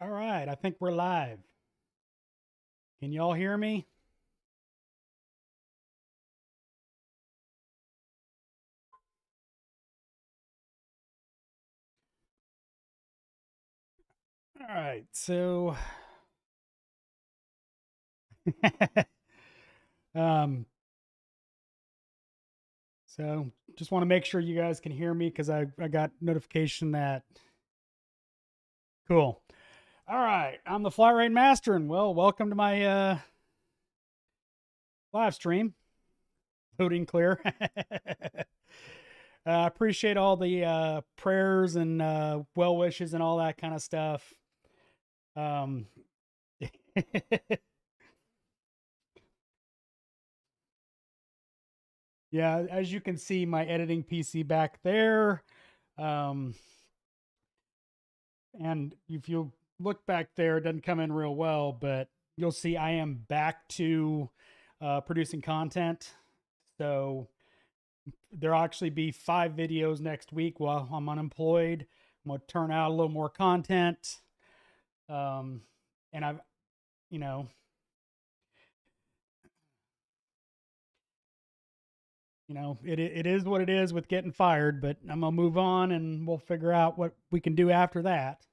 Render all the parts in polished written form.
All right, I think we're live. Can y'all hear me? All right, so um so just want to make sure you guys can hear me because I got notification that cool. All right, I'm the flatratemaster, and well, welcome to my live stream. Loading clear. I appreciate all the prayers and well wishes and all that kind of stuff. Um, yeah, as you can see, my editing PC back there. Um, and if you look back there, it doesn't come in real well, but you'll see I am back to producing content. So there'll actually be 5 videos next week while I'm unemployed. I'm going to turn out a little more content. And I've, you know, it is what it is with getting fired, but I'm going to move on and we'll figure out what we can do after that.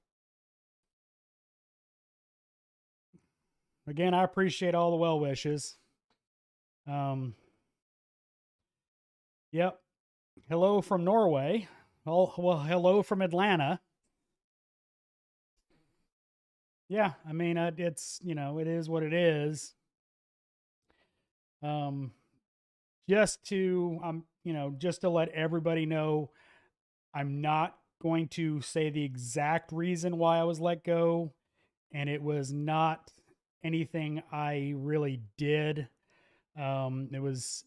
Again, I appreciate all the well wishes. Um, yep. Hello from Norway. Well, hello from Atlanta. Yeah, I mean, it's it is what it is. Um, just to just to let everybody know, I'm not going to say the exact reason why I was let go, and it was not anything I really did. It was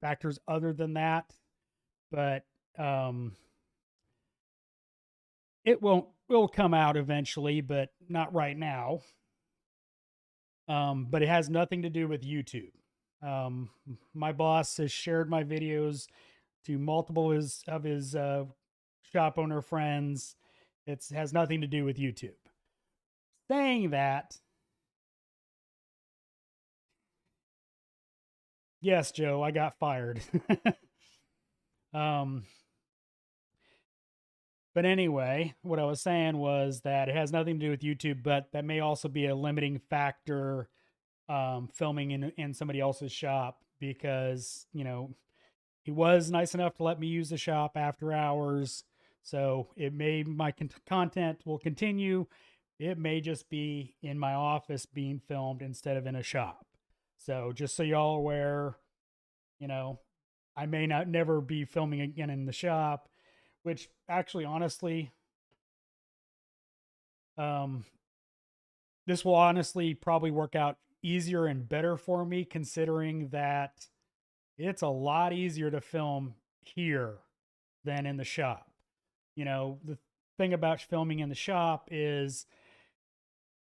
factors other than that, but it will come out eventually, but not right now. But it has nothing to do with YouTube. Um, my boss has shared my videos to multiple of his shop owner friends. It has nothing to do with YouTube. Saying that, yes, Joe, I got fired. um, but anyway, what I was saying was that it has nothing to do with YouTube, but that may also be a limiting factor filming in somebody else's shop because, he was nice enough to let me use the shop after hours. So it may, my content will continue. It may just be in my office being filmed instead of in a shop. So just so y'all are aware, you know, I may not never be filming again in the shop, which actually, honestly, um, this will honestly probably work out easier and better for me considering that it's a lot easier to film here than in the shop. The thing about filming in the shop is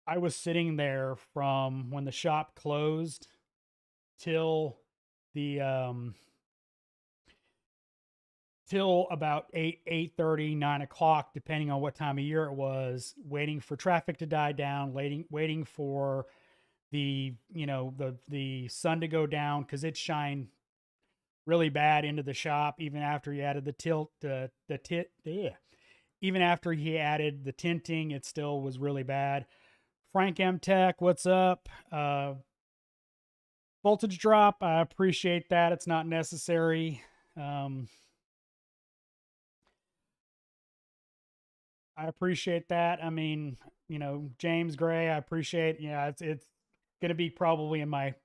I was sitting there from when the shop closed till the till about 8:30, 9 o'clock, depending on what time of year it was, waiting for traffic to die down, waiting for the sun to go down because it shined really bad into the shop even after he added the tilt the tit yeah. Even after he added the tinting, it still was really bad. Frank M Tech, what's up? Voltage drop, I appreciate that. It's not necessary. um, I appreciate that. I mean, James Gray, I appreciate. Yeah, it's going to be probably in my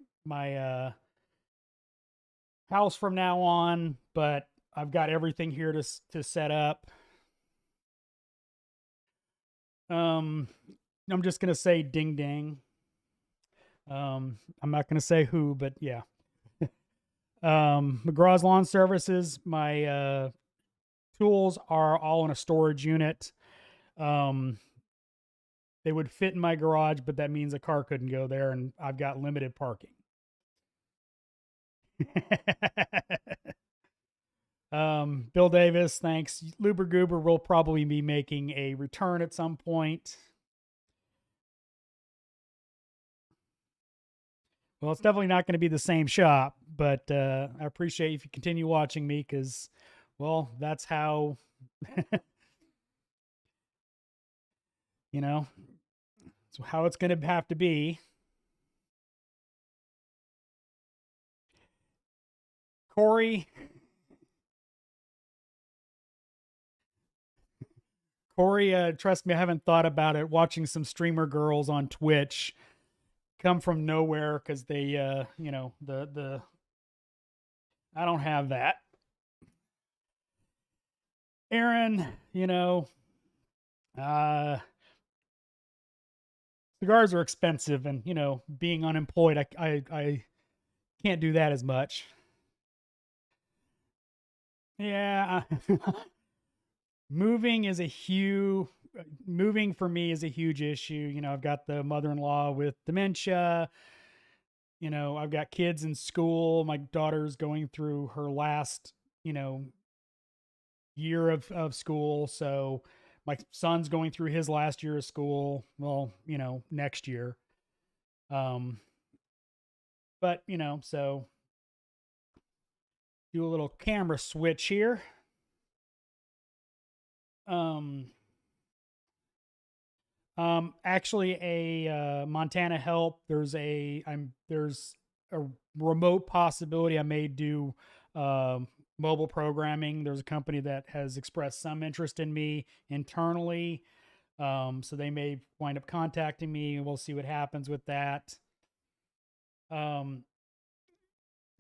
house from now on, but I've got everything here to set up. Um, I'm just gonna say ding ding. I'm not gonna say who, but yeah. McGraw's Lawn Services. My tools are all in a storage unit. Um, they would fit in my garage, but that means a car couldn't go there, and I've got limited parking. Bill Davis, thanks. Luber Goober will probably be making a return at some point. Well, it's definitely not going to be the same shop, but I appreciate if you continue watching me because, well, that's how, you know, it's how it's going to have to be. Corey, trust me, I haven't thought about it. Watching some streamer girls on Twitch come from nowhere because they, the I don't have that. Aaron, uh, cigars are expensive, and being unemployed, I can't do that as much. Yeah, moving is a huge moving for me is a huge issue. I've got the mother-in-law with dementia. I've got kids in school. My daughter's going through her last, year of school. So my son's going through his last year of school. Well, next year. Um, but so do a little camera switch here. Um, actually, a Montana help. There's a remote possibility I may do mobile programming. There's a company that has expressed some interest in me internally, so they may wind up contacting me, and we'll see what happens with that.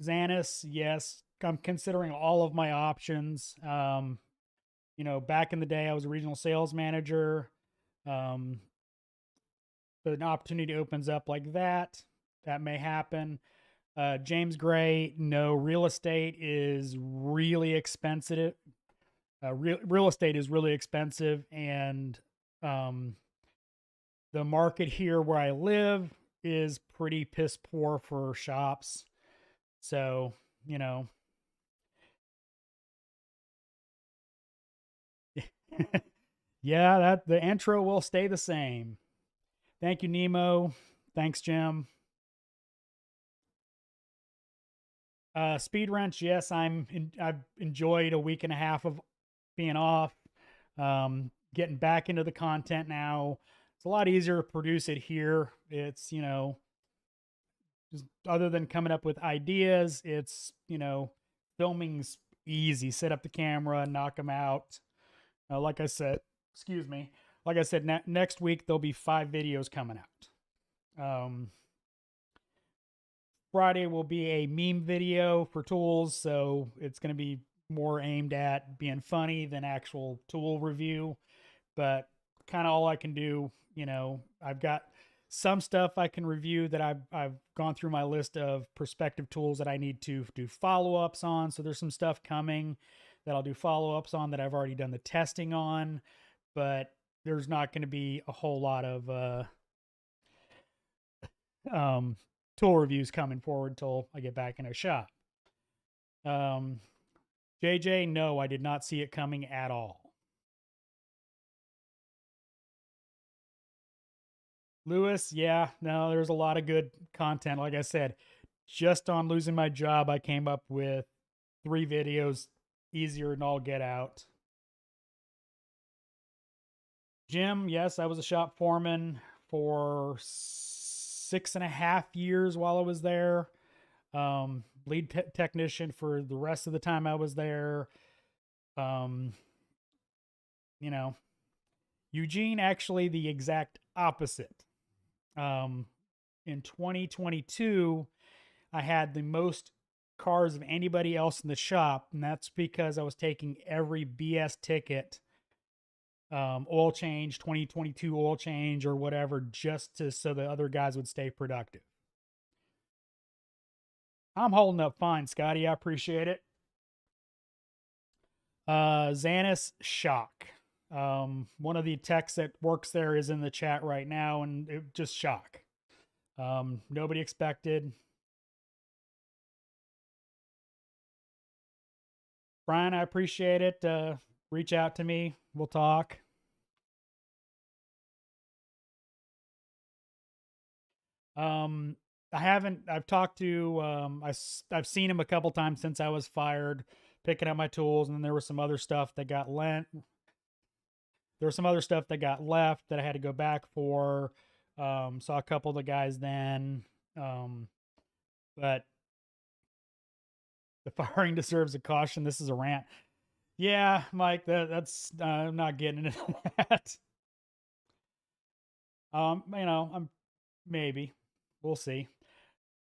Xanis, yes, I'm considering all of my options. Back in the day, I was a regional sales manager. Um, but an opportunity opens up like that may happen. James Gray, no, real estate is really expensive. Real estate is really expensive, and um, the market here where I live is pretty piss poor for shops. So, yeah, that the intro will stay the same. Thank you, Nemo. Thanks, Jim. Speed wrench, yes, I've enjoyed a week and a half of being off. Getting back into the content now. It's a lot easier to produce it here. It's just other than coming up with ideas, it's filming's easy. Set up the camera, knock them out. Like I said, excuse me. Like I said, next week there'll be 5 videos coming out. Friday will be a meme video for tools, so it's going to be more aimed at being funny than actual tool review. But kind of all I can do, I've got some stuff I can review that I've gone through my list of prospective tools that I need to do follow-ups on. So there's some stuff coming that I'll do follow-ups on that I've already done the testing on, but there's not going to be a whole lot of um, tool reviews coming forward till I get back in a shop. JJ, no, I did not see it coming at all. Lewis, yeah, no, there's a lot of good content. Like I said, just on losing my job, I came up with 3 videos, easier than all get out. Jim, yes, I was a shop foreman for 6.5 years while I was there. Lead technician for the rest of the time I was there. Um, you know, Eugene, actually the exact opposite. In 2022, I had the most cars of anybody else in the shop, and that's because I was taking every BS ticket, oil change, 2022 oil change or whatever, just to so the other guys would stay productive. I'm holding up fine, Scotty. I appreciate it. Xanis, shock. One of the techs that works there is in the chat right now, and it just shock. Nobody expected. Brian, I appreciate it. Reach out to me. We'll talk. I haven't. I've talked to. I've seen him a couple times since I was fired, picking up my tools, and then there was some other stuff that got lent. There was some other stuff that got left that I had to go back for. Saw a couple of the guys then, but the firing deserves a caution. This is a rant. Yeah, Mike, that's I'm not getting into that. I'm maybe we'll see,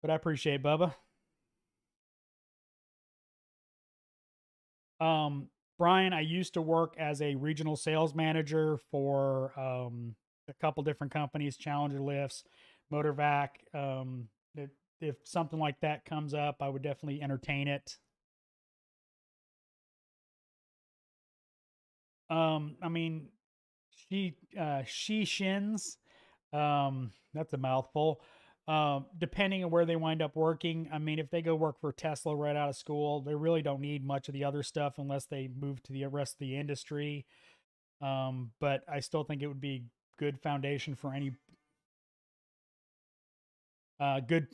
but I appreciate Bubba. Brian, I used to work as a regional sales manager for a couple different companies, Challenger Lifts, Motorvac. If something like that comes up, I would definitely entertain it. I mean, she shins. That's a mouthful. Depending on where they wind up working, I mean, if they go work for Tesla right out of school, they really don't need much of the other stuff unless they move to the rest of the industry. But I still think it would be good foundation for any good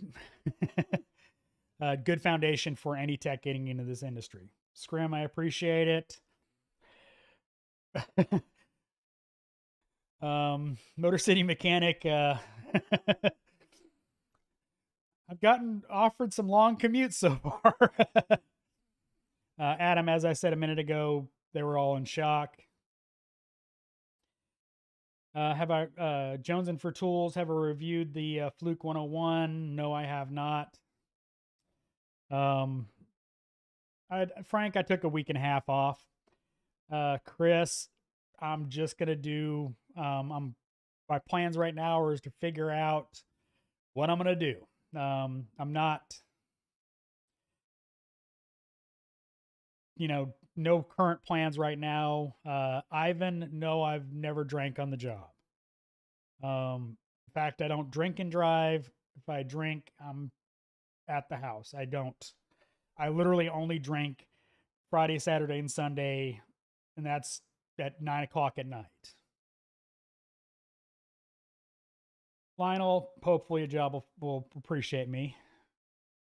good foundation for any tech getting into this industry. Scrim, I appreciate it. Motor City Mechanic. I've gotten offered some long commutes so far. Adam, as I said a minute ago, they were all in shock. Have I, Jones and for Tools, have I reviewed the Fluke 101? No, I have not. Frank, I took a week and a half off. Chris, I'm just going to do, my plans right now is to figure out what I'm going to do. I'm not, no current plans right now. Ivan, no, I've never drank on the job. In fact, I don't drink and drive. If I drink, I'm at the house. I literally only drink Friday, Saturday, and Sunday, and that's at 9 o'clock at night. Lionel, hopefully a job will appreciate me.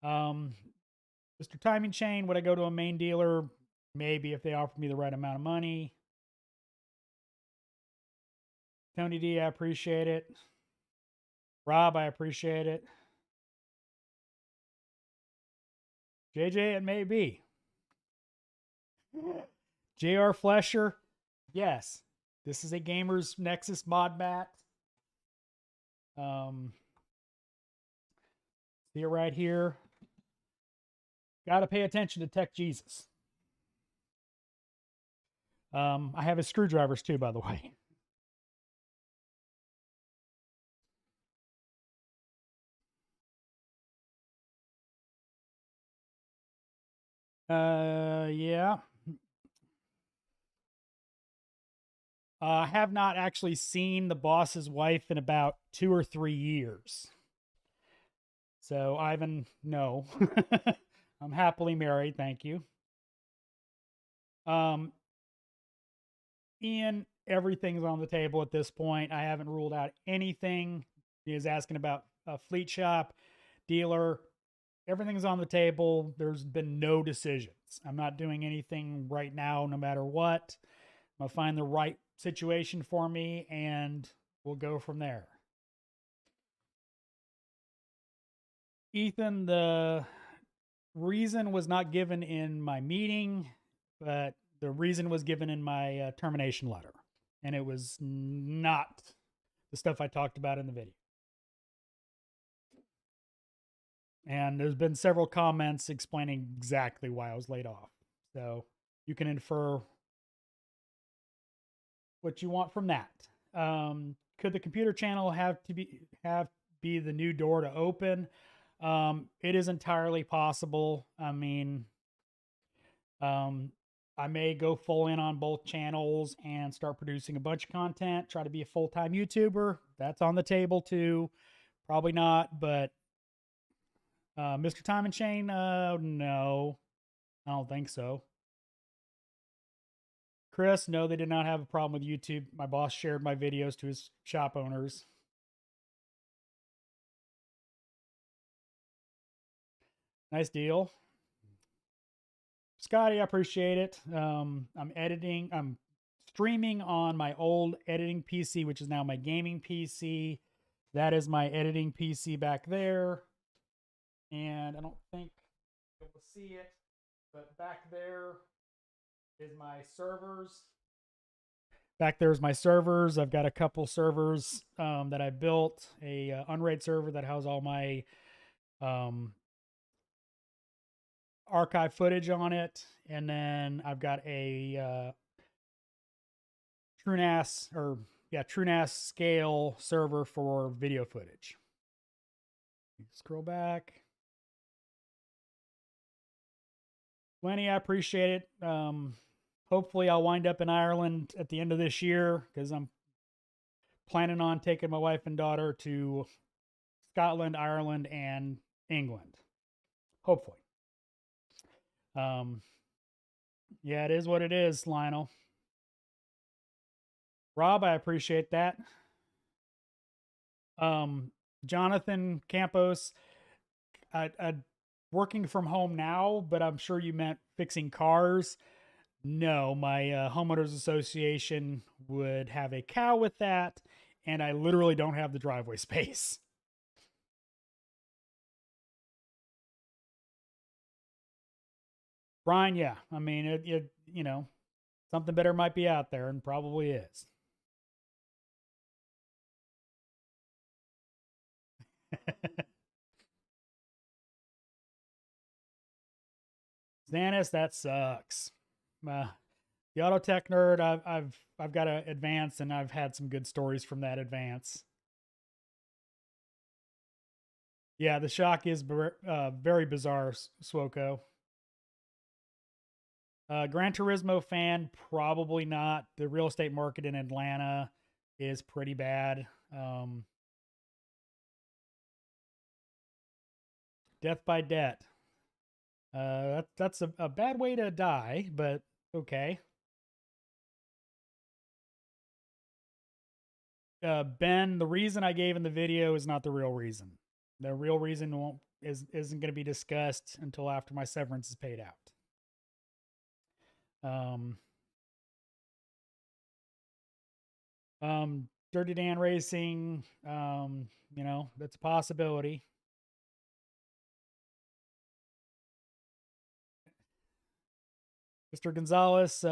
Mr. Timing Chain, would I go to a main dealer? Maybe if they offer me the right amount of money. Tony D, I appreciate it. Rob, I appreciate it. JJ, it may be. JR Flesher, yes. This is a Gamers Nexus mod mat. See it right here. Got to pay attention to Tech Jesus. I have his screwdrivers too, by the way. Yeah. I have not actually seen the boss's wife in about 2 or 3 years. So, Ivan, no. I'm happily married, thank you. Ian, everything's on the table at this point. I haven't ruled out anything. He is asking about a fleet shop, dealer. Everything's on the table. There's been no decisions. I'm not doing anything right now, no matter what. I'm going to find the right situation for me and we'll go from there. Ethan, the reason was not given in my meeting, but the reason was given in my termination letter. And it was not the stuff I talked about in the video. And there's been several comments explaining exactly why I was laid off. So you can infer what you want from that. Could the computer channel have be the new door to open? It is entirely possible. I mean, I may go full in on both channels and start producing a bunch of content, try to be a full-time YouTuber. That's on the table too. Probably not, but Mr. Time and Chain, no, I don't think so. Chris, no, they did not have a problem with YouTube. My boss shared my videos to his shop owners. Nice deal. Scotty, I appreciate it. I'm streaming on my old editing PC, which is now my gaming PC. That is my editing PC back there. And I don't think you'll see it, but back there is my servers. Back there's my servers. I've got a couple servers that I built. A Unraid server that has all my archive footage on it, and then I've got a TrueNAS scale server for video footage. Scroll back. Lenny, I appreciate it. Hopefully I'll wind up in Ireland at the end of this year because I'm planning on taking my wife and daughter to Scotland, Ireland, and England. Hopefully. Yeah, it is what it is, Lionel. Rob, I appreciate that. Jonathan Campos, I working from home now, but I'm sure you meant fixing cars. No, my homeowners association would have a cow with that, and I literally don't have the driveway space. Brian, yeah, I mean, something better might be out there, and probably is. Xanis, that sucks. The Auto Tech Nerd, I've got to advance, and I've had some good stories from that advance. Yeah, the shock is very bizarre, Swoko. Gran Turismo fan, probably not. The real estate market in Atlanta is pretty bad. Death by debt. That's a bad way to die, but okay. Ben, the reason I gave in the video is not the real reason. The real reason isn't going to be discussed until after my severance is paid out. Dirty Dan Racing, that's a possibility. Mr. Gonzalez,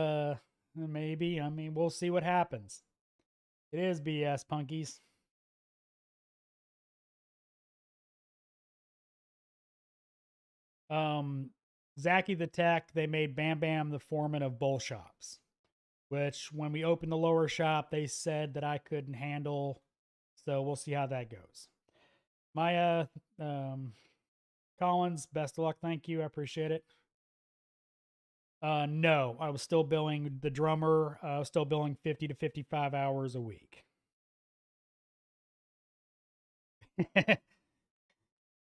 maybe. I mean, we'll see what happens. It is BS, punkies. Zachy the Tech, they made Bam Bam the foreman of both shops, which when we opened the lower shop, they said that I couldn't handle. So we'll see how that goes. Maya Collins, best of luck. Thank you. I appreciate it. No, I was still billing the drummer. I was still billing 50 to 55 hours a week.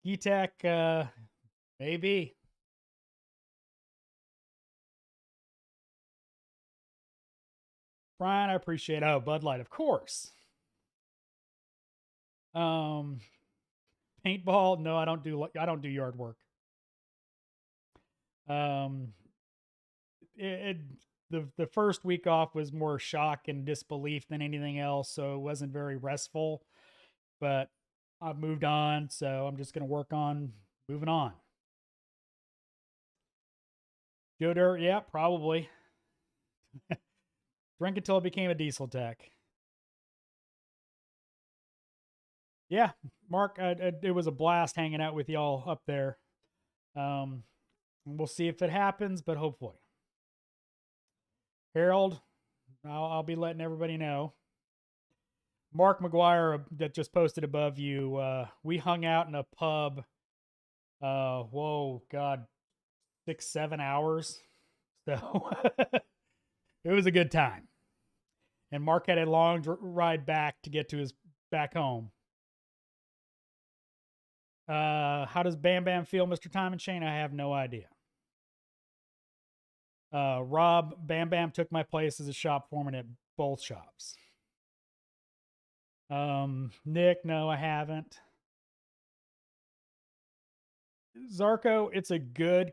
E-Tech, maybe. Brian, I appreciate it. Oh, Bud Light, of course. Paintball, no, I don't do yard work. The first week off was more shock and disbelief than anything else, so it wasn't very restful. But I've moved on, so I'm just going to work on moving on. Joe Dirt, yeah, probably. Drink until it became a diesel tech. Yeah, Mark, it was a blast hanging out with y'all up there. We'll see if it happens, but hopefully. Harold, I'll be letting everybody know. Mark McGuire that just posted above you. We hung out in a pub. Whoa, God, 6-7 hours. So it was a good time. And Mark had a long ride back to get to his back home. How does Bam Bam feel, Mr. Time and Shane? I have no idea. Rob, Bam Bam took my place as a shop foreman at both shops. Nick, no, I haven't. Zarko, it's a good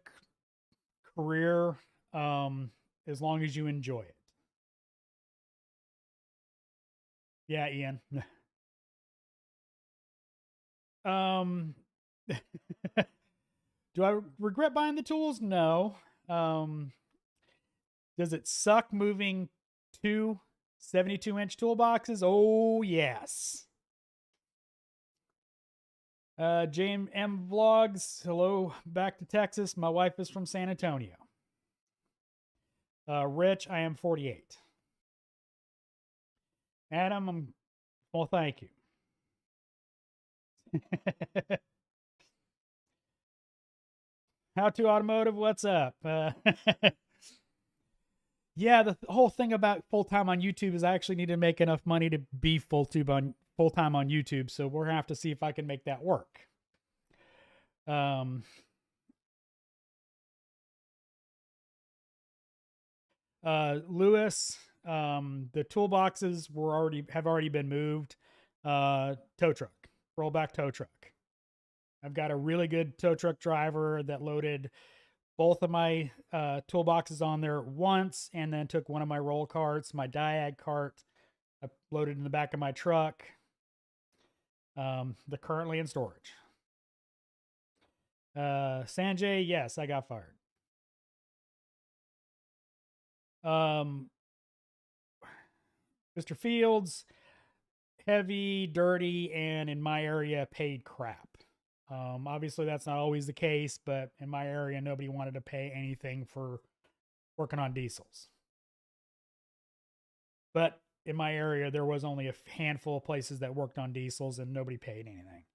career as long as you enjoy it. Yeah, Ian. um, do I regret buying the tools? No. Um, does it suck moving two 72-inch toolboxes? Oh, yes. JM Vlogs, hello, back to Texas. My wife is from San Antonio. Rich, I am 48. Adam, well, thank you. How to Automotive, what's up? Yeah, the whole thing about full time on YouTube is I actually need to make enough money to be full time on YouTube. So we're gonna have to see if I can make that work. Um, Lewis, the toolboxes have already been moved. Tow truck, rollback tow truck. I've got a really good tow truck driver that loaded both of my toolboxes on there once, and then took one of my roll carts, my diag cart, I loaded in the back of my truck. They're currently in storage. Sanjay, yes, I got fired. Mr. Fields, heavy, dirty, and in my area, paid crap. Obviously, that's not always the case, but in my area, nobody wanted to pay anything for working on diesels. But in my area, there was only a handful of places that worked on diesels, and nobody paid anything.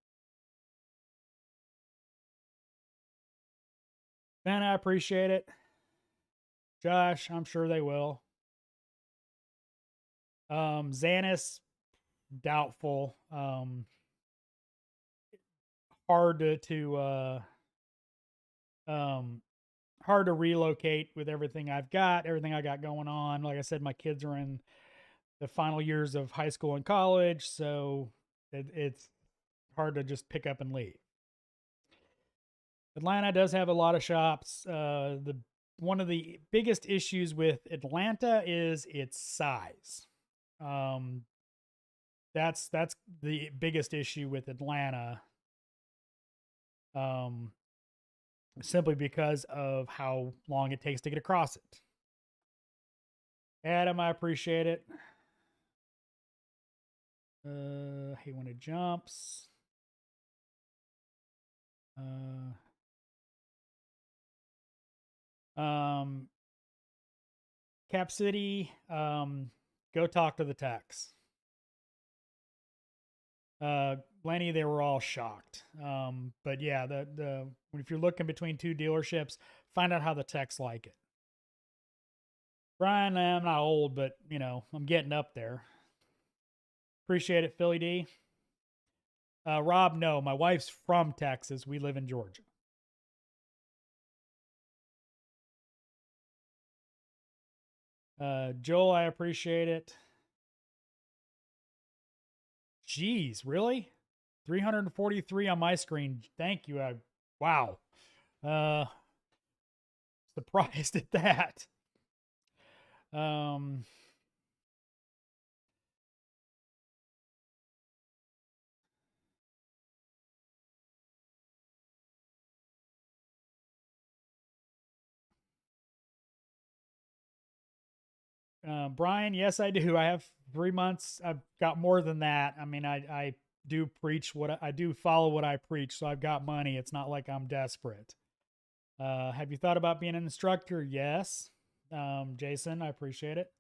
Ben, I appreciate it. Josh, I'm sure they will. Xanis, doubtful. Hard hard to relocate with everything I got going on. Like I said, my kids are in the final years of high school and college, so it's hard to just pick up and leave. Atlanta does have a lot of shops. The one of the biggest issues with Atlanta is its size. Um, that's the biggest issue with Atlanta. Um, simply because of how long it takes to get across it. Adam, I appreciate it. Hate when it jumps. Cap City, go talk to the techs. Lenny, they were all shocked. But yeah, if you're looking between two dealerships, find out how the techs like it. Brian, I'm not old, but I'm getting up there. Appreciate it, Philly D. Rob, no, my wife's from Texas. We live in Georgia. Joel, I appreciate it. Jeez, really? 343 on my screen. Thank you. Wow. Uh, surprised at that. Brian, yes, I do. I have 3 months. I've got more than that. I mean, I do preach I do follow what I preach, so I've got money. It's not like I'm desperate. Have you thought about being an instructor? Yes. Jason, I appreciate it.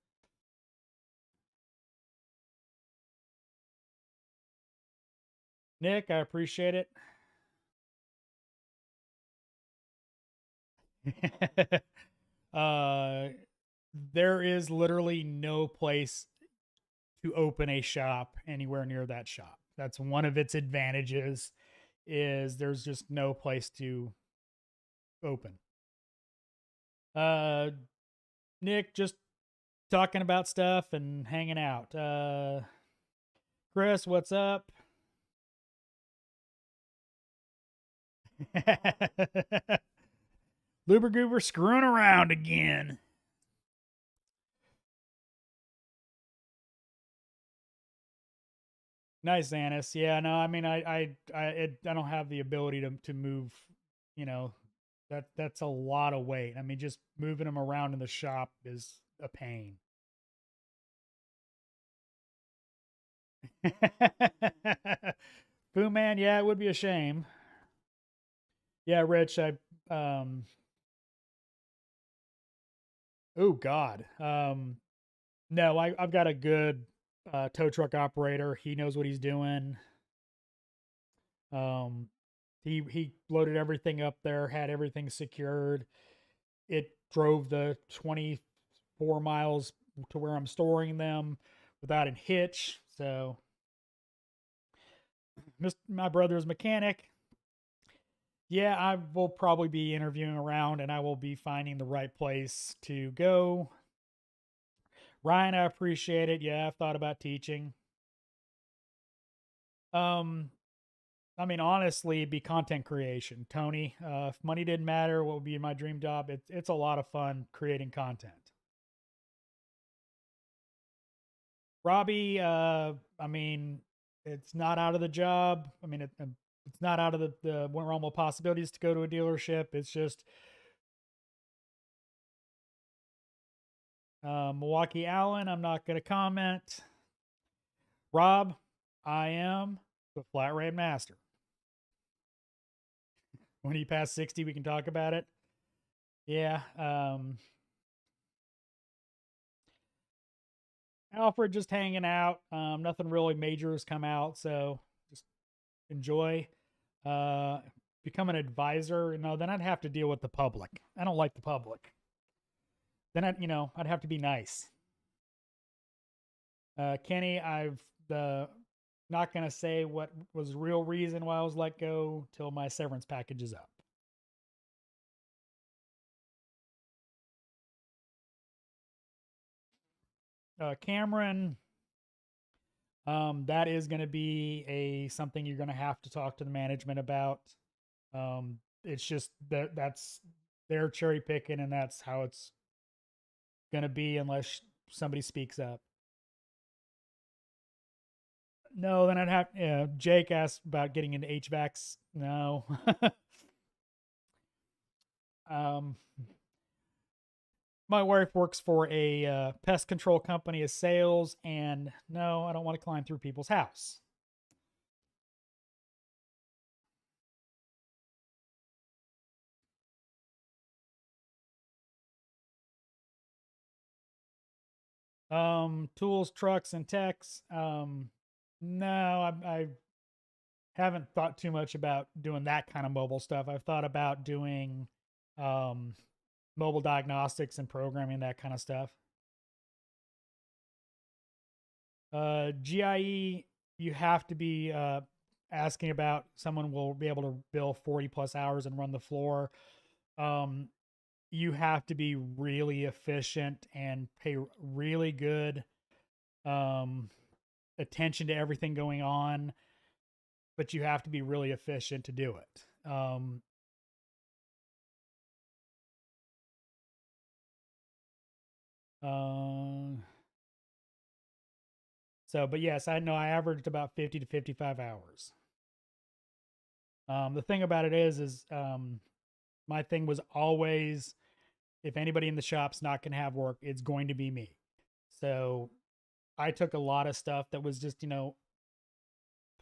Nick, I appreciate it. There is literally no place to open a shop anywhere near that shop. That's one of its advantages, is there's just no place to open. Nick, just talking about stuff and hanging out. Chris, what's up? Luber Goober screwing around again. Nice, Annis. Yeah, no, I mean, I don't have the ability to move. You know, that's a lot of weight. I mean, just moving them around in the shop is a pain. Boo man, yeah, it would be a shame. Yeah, Rich, oh God. No, I've got a good tow truck operator. He knows what he's doing. Um, he loaded everything up there, had everything secured. It drove the 24 miles to where I'm storing them without a hitch. So, my brother's mechanic. Yeah, I will probably be interviewing around and I will be finding the right place to go. Ryan, I appreciate it. Yeah, I've thought about teaching. Um, I mean, honestly, it'd be content creation. Tony, if money didn't matter, what would be my dream job? It's a lot of fun creating content. Robbie, I mean, it's not out of the job. I mean, it's not out of the realm of possibilities to go to a dealership. It's just Milwaukee Allen. I'm not going to comment. Rob, I am the flat rate master. When you pass 60, we can talk about it. Yeah. Alfred just hanging out. Nothing really major has come out, so just enjoy. Uh, Become an advisor. No, then I'd have to deal with the public. I don't like the public. Then I'd have to be nice. Kenny, I've the not gonna say what was the real reason why I was let go till my severance package is up. Cameron, that is going to be a something you're going to have to talk to the management about. It's just that's they're cherry picking, and that's how it's going to be unless somebody speaks up. No, then I'd have. Yeah, Jake asked about getting into HVACs. No. um, my wife works for a pest control company as sales, and no, I don't want to climb through people's house. Tools, trucks, and techs. No, I haven't thought too much about doing that kind of mobile stuff. I've thought about doing um, mobile diagnostics and programming, that kind of stuff. GIE, you have to be asking about someone will be able to bill 40 plus hours and run the floor. Um, you have to be really efficient and pay really good um, attention to everything going on, but you have to be really efficient to do it. Uh, but yes, I know I averaged about 50 to 55 hours. The thing about it is my thing was always if anybody in the shop's not going to have work, it's going to be me. So I took a lot of stuff that was just, zero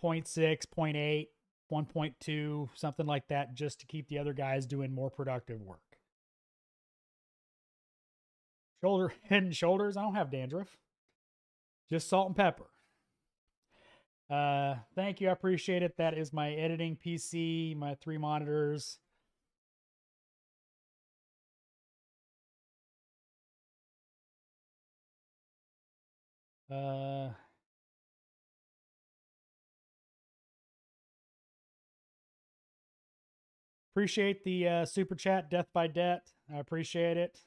point 0.6, 0.8, 1.2, something like that, just to keep the other guys doing more productive work. Head and shoulders, I don't have dandruff, just salt and pepper. Thank you. I appreciate it. That is my editing PC, my 3 monitors. Uh, Appreciate the super chat, Death by Debt. I appreciate it.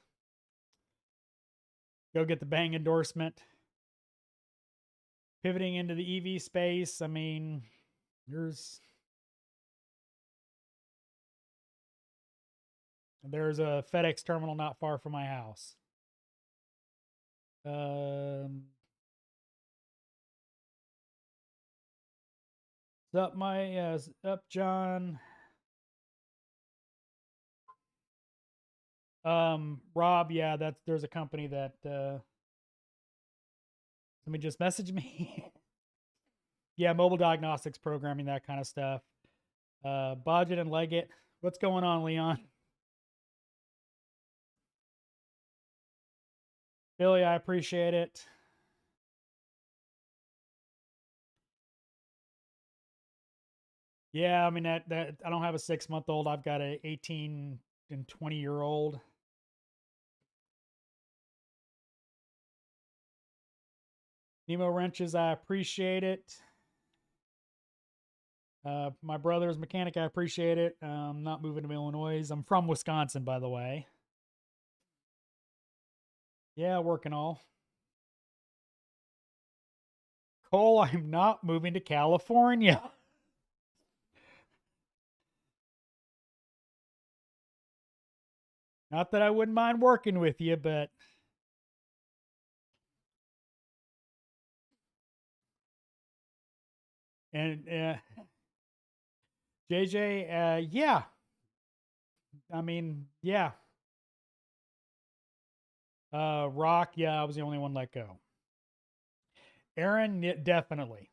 Go get the bang endorsement. Pivoting into the EV space. I mean, there's There's a FedEx terminal not far from my house. Um, up, John. Rob, yeah, there's a company that somebody just messaged me. Yeah, mobile diagnostics, programming, that kind of stuff. Bodget and Leggett. What's going on, Leon? Billy, I appreciate it. Yeah, I mean that I don't have a 6-month-old. I've got a 18 and 20-year-old. Nemo wrenches, I appreciate it. My brother's mechanic, I appreciate it. Not moving to Illinois. I'm from Wisconsin, by the way. Yeah, working all. Cole, I'm not moving to California. Not that I wouldn't mind working with you, but and JJ, yeah. I mean, yeah. Rock, yeah, I was the only one let go. Aaron, definitely.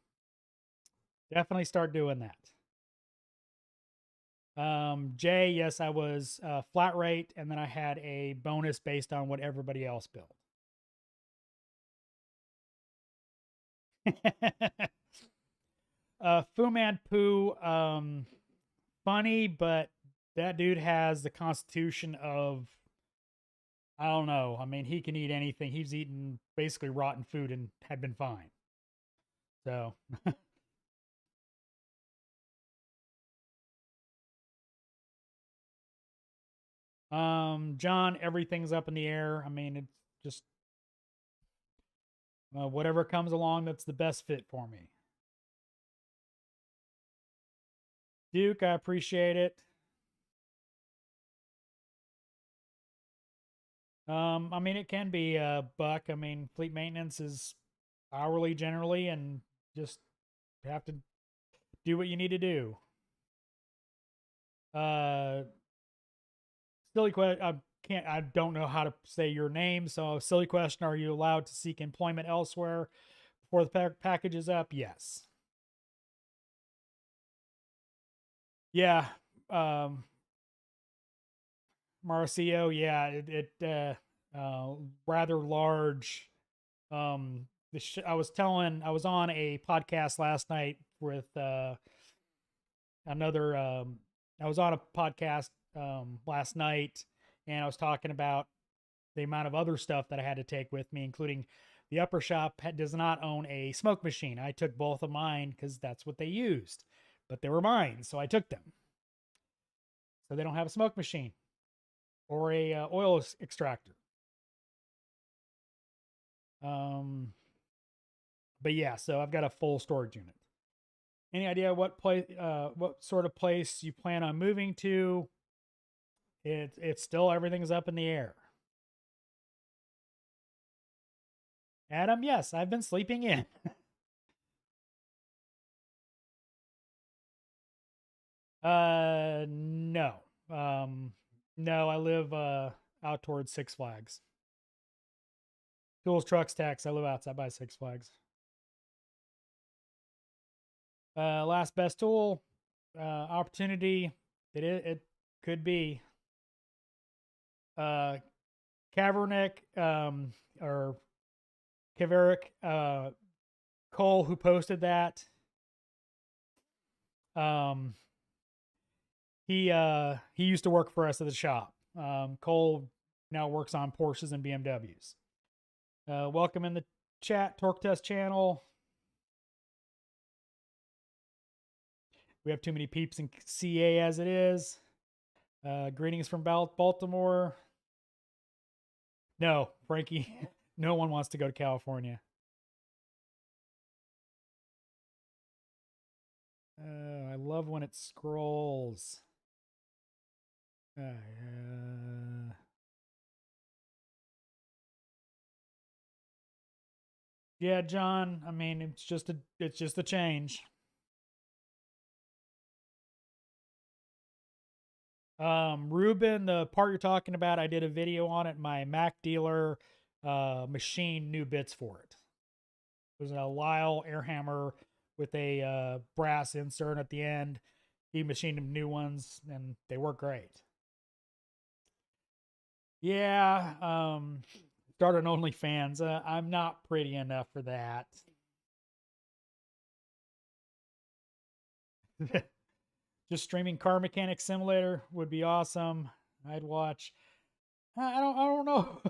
Definitely start doing that. Jay, yes, I was flat rate, and then I had a bonus based on what everybody else built. Fu Man Poo, funny, but that dude has the constitution of, I don't know. I mean, he can eat anything. He's eaten basically rotten food and had been fine. So, John, everything's up in the air. I mean, it's just whatever comes along that's the best fit for me. Duke, I appreciate it. I mean, it can be a buck. I mean, fleet maintenance is hourly generally, and just have to do what you need to do. Uh, silly question. I don't know how to say your name, so silly question. Are you allowed to seek employment elsewhere before the package is up? Yes. Yeah. Marcio, yeah, rather large. I was on a podcast last night with another. I was on a podcast last night, and I was talking about the amount of other stuff that I had to take with me, including the upper shop does not own a smoke machine. I took both of mine because that's what they used, but they were mine, so I took them. So they don't have a smoke machine or a oil extractor. Um, but yeah, so I've got a full storage unit. Any idea what sort of place you plan on moving to? It's still everything's up in the air. Adam, yes, I've been sleeping in. No. No, I live out towards Six Flags. Tools, trucks, tax. I live outside by Six Flags. Last best tool, opportunity. It could be. Kaepernick, or Kaverick, Cole, who posted that. He used to work for us at the shop. Cole now works on Porsches and BMWs. Welcome in the chat, Torque Test channel. We have too many peeps in CA as it is. Greetings from Baltimore. No, Frankie, no one wants to go to California. I love when it scrolls. Yeah, John. I mean, it's just a change. Ruben, the part you're talking about, I did a video on it. My Mac dealer machined new bits for it. It was a Lisle air hammer with a brass insert at the end. He machined them new ones, and they work great. Yeah, start an OnlyFans. I'm not pretty enough for that. Just streaming Car Mechanic Simulator would be awesome. I'd watch. I don't know.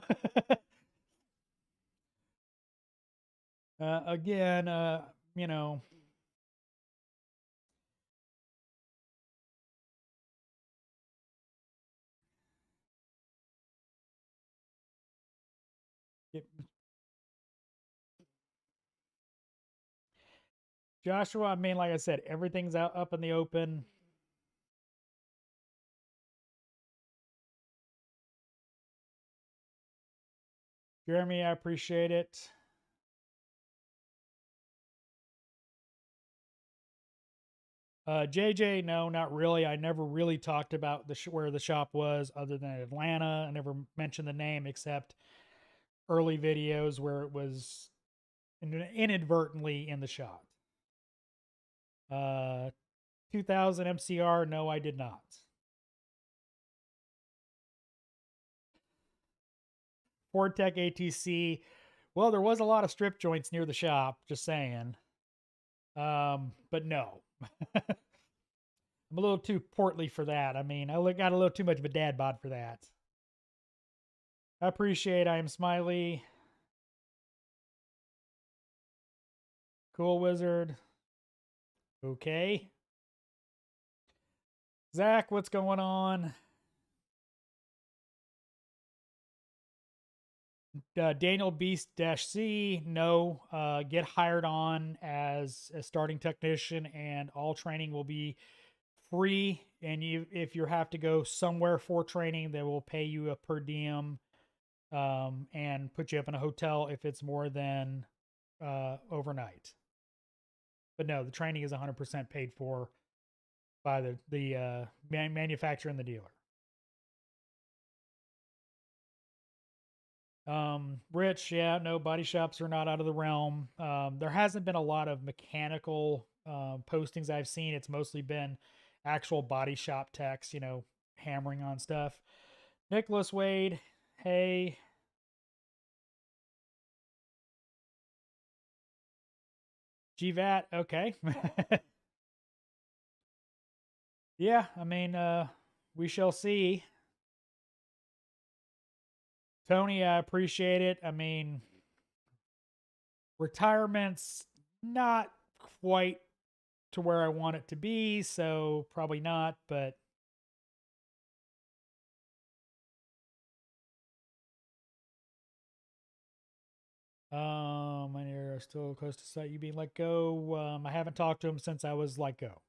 Again, you know, it, Joshua. I mean, like I said, everything's out up in the open. Jeremy, I appreciate it. JJ, no, not really. I never really talked about where the shop was, other than Atlanta. I never mentioned the name except early videos where it was inadvertently in the shop. 2000 MCR, no, I did not. Ford Tech ATC, well, there was a lot of strip joints near the shop, just saying. But no. I'm a little too portly for that. I mean, I got a little too much of a dad bod for that. I appreciate I am Smiley. Cool Wizard. Okay. Zach, what's going on? Daniel Beast C, no, get hired on as a starting technician, and all training will be free. And if you have to go somewhere for training, they will pay you a per diem, and put you up in a hotel if it's more than overnight. But no, the training is 100% paid for by the manufacturer and the dealer. Rich, yeah, no, body shops are not out of the realm. There hasn't been a lot of mechanical postings I've seen. It's mostly been actual body shop techs, hammering on stuff. Nicholas Wade, hey. GVAT, okay. Yeah, I mean, we shall see. Tony, I appreciate it. I mean, retirement's not quite to where I want it to be, so probably not, but my are still close to site you being let go. I haven't talked to him since I was let go.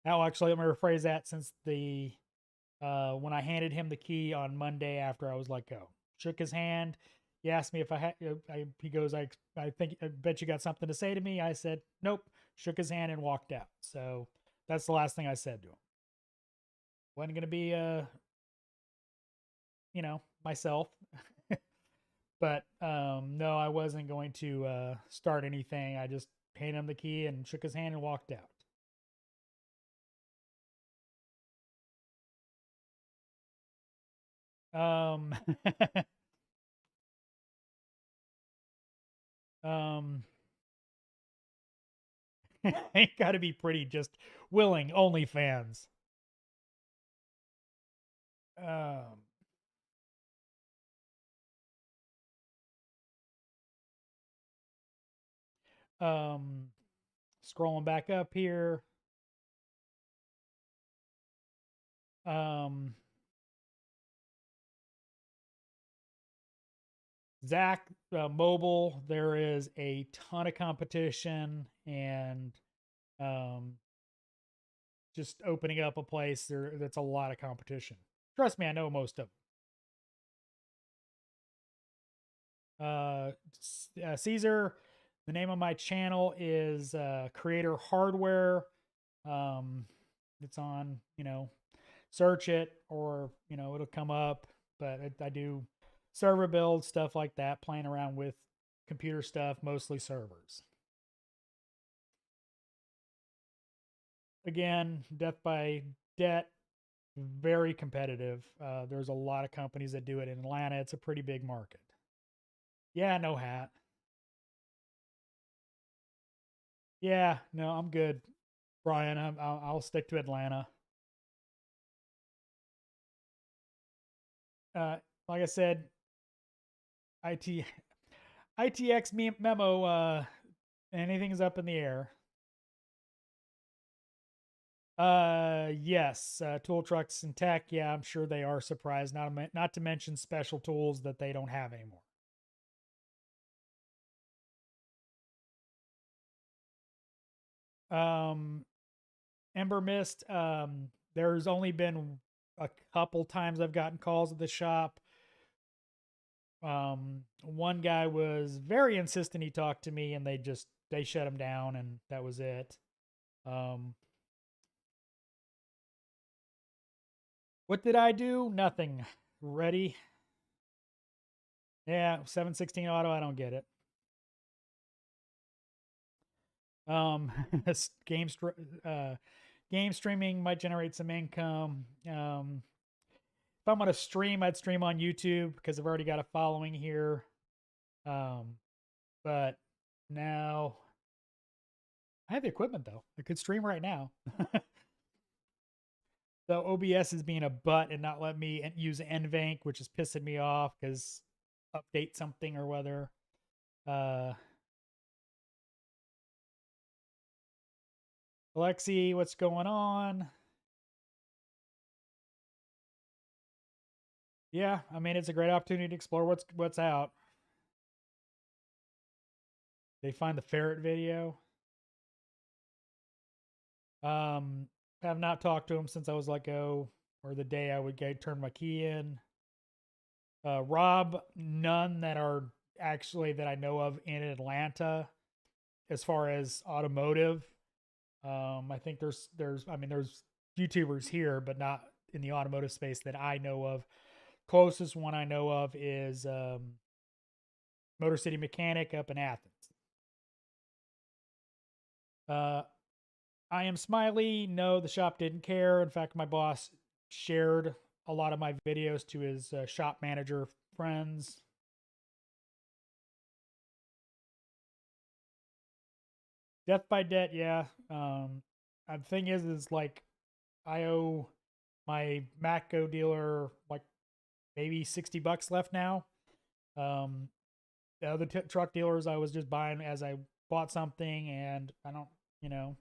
Now, actually, let me rephrase that. Since the when I handed him the key on Monday after I was let go, shook his hand. He asked me if I had. He goes, I think, I bet you got something to say to me. I said, nope. Shook his hand and walked out. So that's the last thing I said to him. Wasn't gonna be myself. But no, I wasn't going to start anything. I just handed him the key and shook his hand and walked out. Um, um, ain't got to be pretty just willing. OnlyFans. Um, um, scrolling back up here. Um, Zach Mobile. There is a ton of competition, and um, just opening up a place there. That's a lot of competition. Trust me, I know most of them. Caesar, The name of my channel is Creator Hardware. It's on, search it or, it'll come up. But I do server build, stuff like that, playing around with computer stuff, mostly servers. Again, death by debt, very competitive. There's a lot of companies that do it in Atlanta. It's a pretty big market. Yeah, no hat. Yeah, no, I'm good, Brian. I'll stick to Atlanta. Uh, like I said, IT ITX memo. Anything's up in the air. Yes, tool trucks and tech. Yeah, I'm sure they are surprised. Not to mention special tools that they don't have anymore. Um, Ember Mist. There's only been a couple times I've gotten calls at the shop. One guy was very insistent he talked to me, and they shut him down, and that was it. Um, what did I do? Nothing. Ready? Yeah, 716 auto. I don't get it. Um, game game streaming might generate some income. If I'm gonna stream, I'd stream on YouTube because I've already got a following here. But now I have the equipment though. I could stream right now. So OBS is being a butt and not let me use NVENC, which is pissing me off because update something or whether. Uh, Alexi, what's going on? Yeah, I mean it's a great opportunity to explore what's out. They find the ferret video. Um, have not talked to him since I was let go, or the day I would turn my key in. Rob, none that are actually that I know of in Atlanta, as far as automotive. I think there's YouTubers here, but not in the automotive space that I know of. Closest one I know of is Motor City Mechanic up in Athens. Uh, I am Smiley. No, the shop didn't care. In fact, my boss shared a lot of my videos to his shop manager friends. Death by debt, yeah. The thing is like I owe my Matco dealer like maybe $60 left now. The other truck dealers I was just buying as I bought something, and I don't, you know,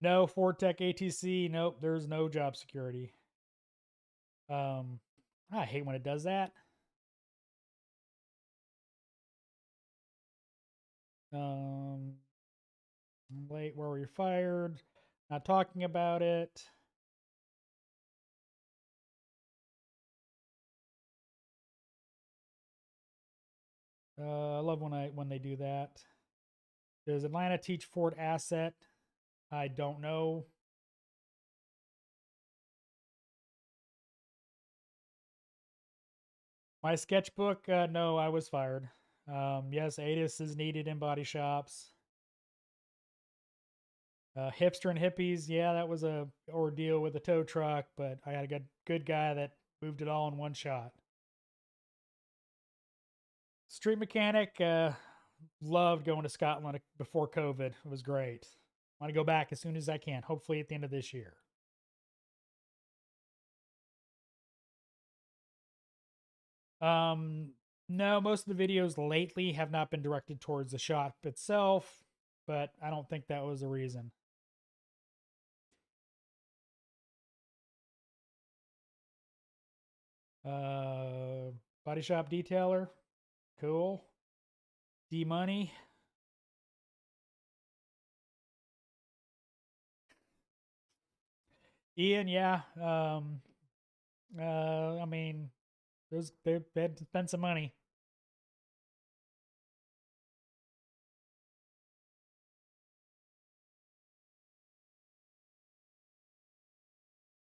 no Ford Tech ATC. Nope, there's no job security. Um, I hate when it does that. Um, late, where were you fired? Not talking about it. I love when they do that. Does Atlanta teach Ford Asset? I don't know. My sketchbook, no, I was fired. Yes, ATIS is needed in body shops. Hipster and hippies, yeah, that was a ordeal with a tow truck, but I had a good guy that moved it all in one shot. Street mechanic, loved going to Scotland before COVID. It was great. Want to go back as soon as I can, hopefully at the end of this year. Um, no, most of the videos lately have not been directed towards the shop itself, but I don't think that was the reason. Uh, Body shop detailer, cool. D Money. Ian, yeah. I mean, they've spent some money.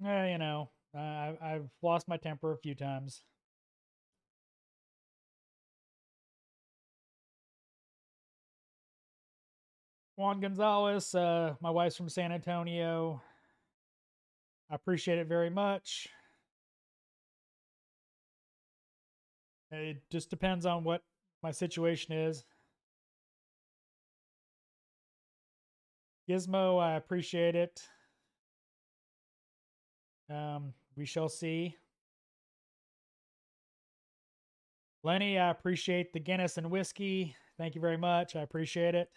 You know, I've lost my temper a few times. Juan Gonzalez, my wife's from San Antonio. I appreciate it very much. It just depends on what my situation is. Gizmo, I appreciate it. We shall see. Lenny, I appreciate the Guinness and whiskey. Thank you very much. I appreciate it.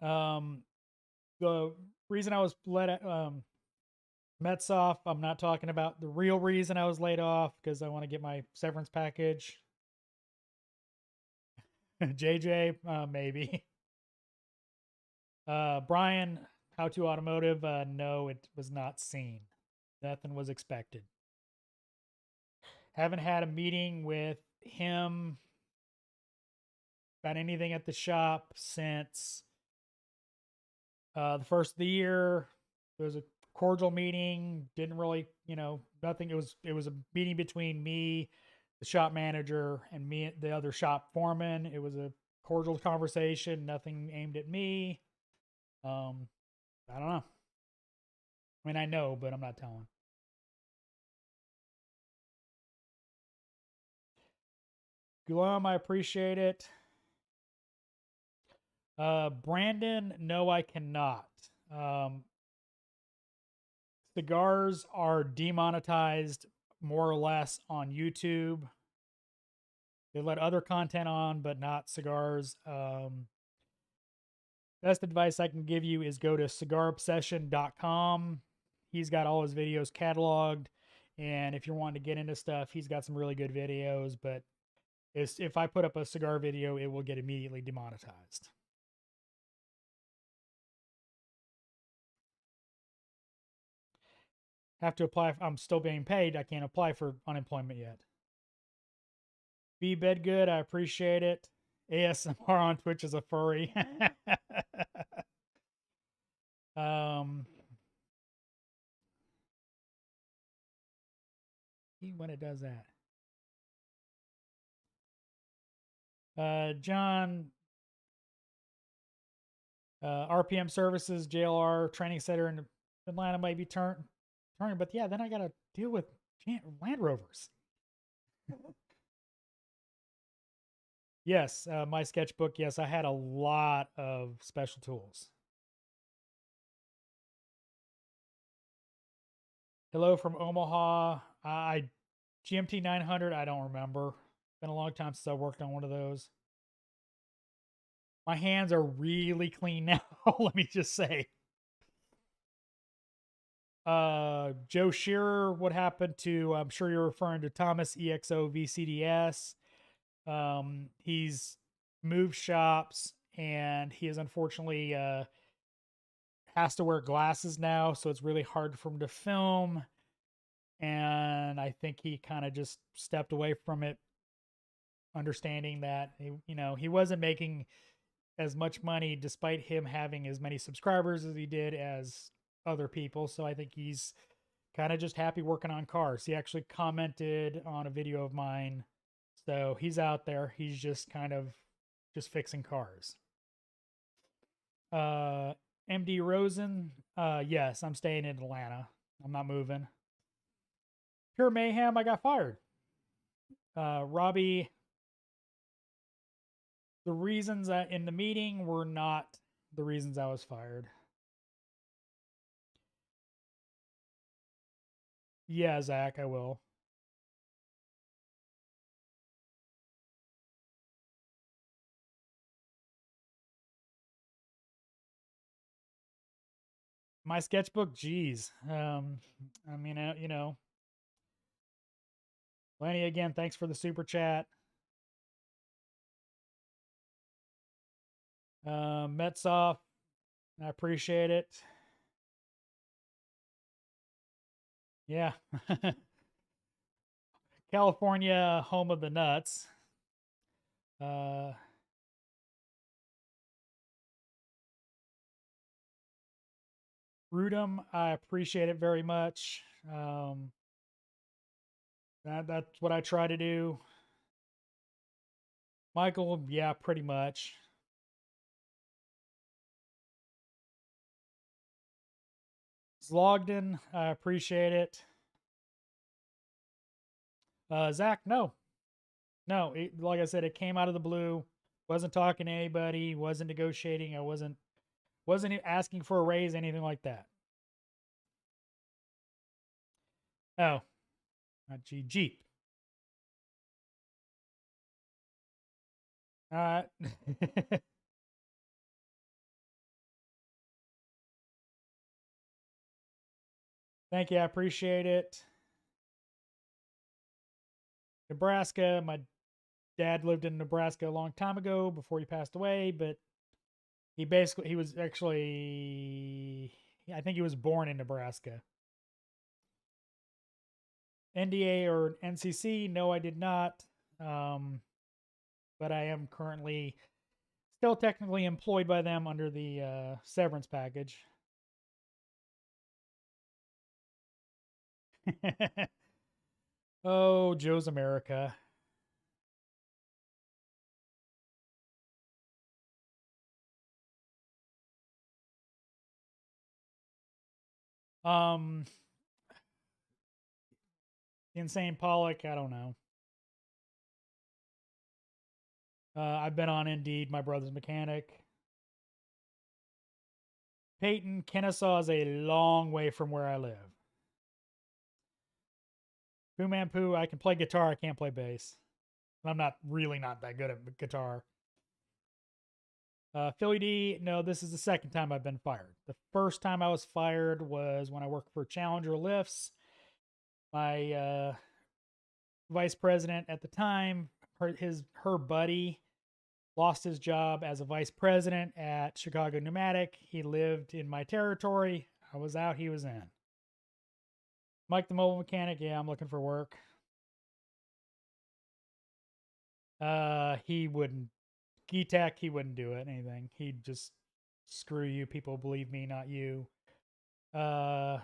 The reason I was Mets off, I'm not talking about the real reason I was laid off because I want to get my severance package. JJ, maybe. Brian, how to automotive? No, it was not seen. Nothing was expected. Haven't had a meeting with him about anything at the shop since the first of the year. There was a cordial meeting. Didn't really, nothing. It was a meeting between me, the shop manager, and me, the other shop foreman. It was a cordial conversation. Nothing aimed at me. I don't know. I mean, I know, but I'm not telling. Guillaume, I appreciate it. Brandon, no, I cannot. Cigars are demonetized more or less on YouTube. They let other content on, but not cigars. Best advice I can give you is go to cigarobsession.com. He's got all his videos cataloged. And if you're wanting to get into stuff, he's got some really good videos. But if I put up a cigar video, it will get immediately demonetized. Have to apply. I'm still being paid. I can't apply for unemployment yet. Be Bedgood, I appreciate it. ASMR on Twitch is a furry. When it does that. John, RPM Services, JLR Training Center in Atlanta might be turning, but yeah, then I got to deal with Land Rovers. Yes, my sketchbook. Yes, I had a lot of special tools. Hello from Omaha. GMT 900. I don't remember. Been a long time since I worked on one of those. My hands are really clean now. Let me just say. Joe Shearer, what happened to? I'm sure you're referring to Thomas EXO VCDS. He's moved shops and he is unfortunately has to wear glasses now, so it's really hard for him to film. And I think he kind of just stepped away from it, understanding that he wasn't making as much money despite him having as many subscribers as he did as other people. So I think he's kind of just happy working on cars. He actually commented on a video of mine. So he's out there. He's just kind of just fixing cars. MD Rosen, yes, I'm staying in Atlanta. I'm not moving. Pure Mayhem, I got fired. Robbie, the reasons in the meeting were not the reasons I was fired. Yeah, Zach, I will. My sketchbook, geez. I mean, Lenny, again, thanks for the super chat. Metsoff, I appreciate it. Yeah. California, home of the nuts. Rudum, I appreciate it very much. That's what I try to do. Michael, yeah, pretty much. Zlogden, I appreciate it. Zach, no. No, like I said, it came out of the blue. Wasn't talking to anybody, wasn't negotiating, I wasn't asking for a raise, anything like that. Oh, not Jeep. Uh, Thank you, I appreciate it. Nebraska, my dad lived in Nebraska a long time ago before he passed away, but he was actually, I think he was born in Nebraska. NDA or NCC, no, I did not. But I am currently still technically employed by them under the severance package. Oh, Joe's America. Um, Insane Pollock, I don't know. I've been on Indeed, my brother's mechanic. Peyton, Kennesaw is a long way from where I live. Poo Man Poo, I can play guitar, I can't play bass. I'm not really not that good at guitar. Philly D, no, this is the second time I've been fired. The first time I was fired was when I worked for Challenger Lifts. My vice president at the time, her buddy, lost his job as a vice president at Chicago Pneumatic. He lived in my territory. I was out, he was in. Mike the mobile mechanic, yeah, I'm looking for work. He wouldn't. Tech, he wouldn't do it. Anything. He'd just screw you. People believe me, not you. Uh,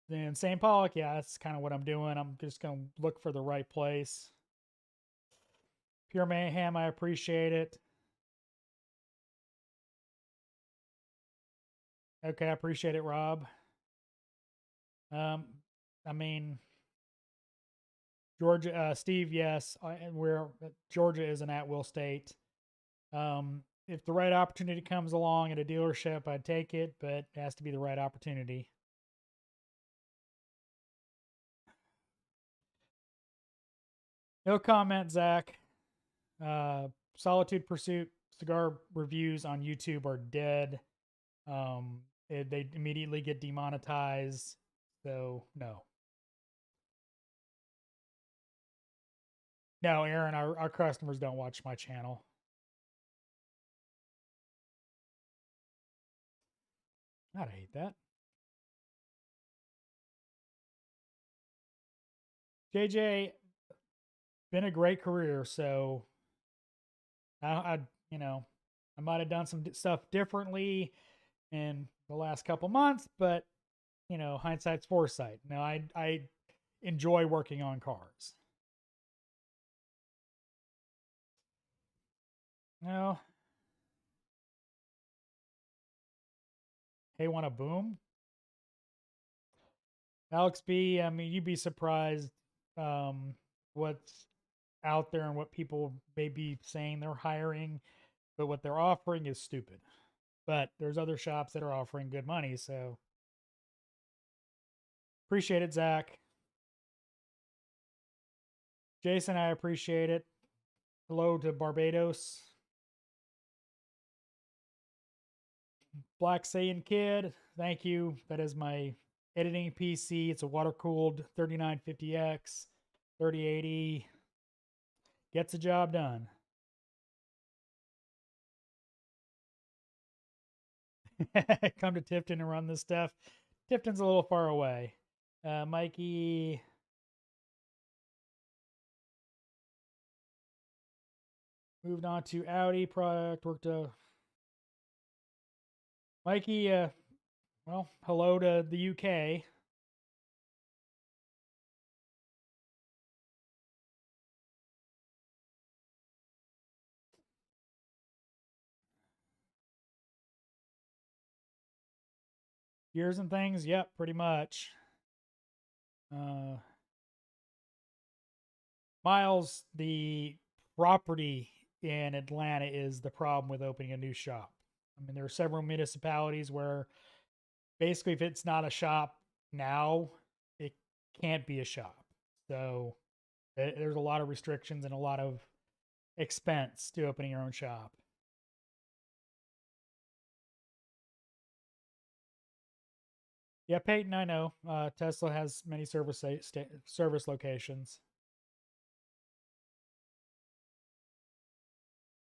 then St. Pollock, yeah, that's kind of what I'm doing. I'm just gonna look for the right place. Pure Mayhem, I appreciate it. Okay, I appreciate it, Rob. Um, I mean, Georgia, Steve, yes, we're Georgia is an at-will state. If the right opportunity comes along at a dealership, I'd take it, but it has to be the right opportunity. No comment, Zach. Solitude Pursuit cigar reviews on YouTube are dead. They immediately get demonetized. So no, no, Aaron, our customers don't watch my channel. I'd hate that. JJ, been a great career. So I you know, I might have done some stuff differently in the last couple months, but hindsight's foresight. Now I enjoy working on cars. No, hey, want a boom? Alex B, I mean, you'd be surprised what's out there and what people may be saying they're hiring, but what they're offering is stupid. But there's other shops that are offering good money, so appreciate it, Zach. Jason, I appreciate it. Hello to Barbados. Black Saiyan Kid, thank you. That is my editing PC. It's a water cooled 3950X 3080. Gets the job done. Come to Tifton and run this stuff. Tifton's a little far away. Mikey. Moved on to Audi product. Worked Mikey, Well, hello to the UK. Years and things, yep, pretty much. Uh, Miles, the property in Atlanta is the problem with opening a new shop. I mean, there are several municipalities where basically, if it's not a shop now, it can't be a shop. So there's a lot of restrictions and a lot of expense to opening your own shop. Yeah, Peyton, I know. Tesla has many service locations.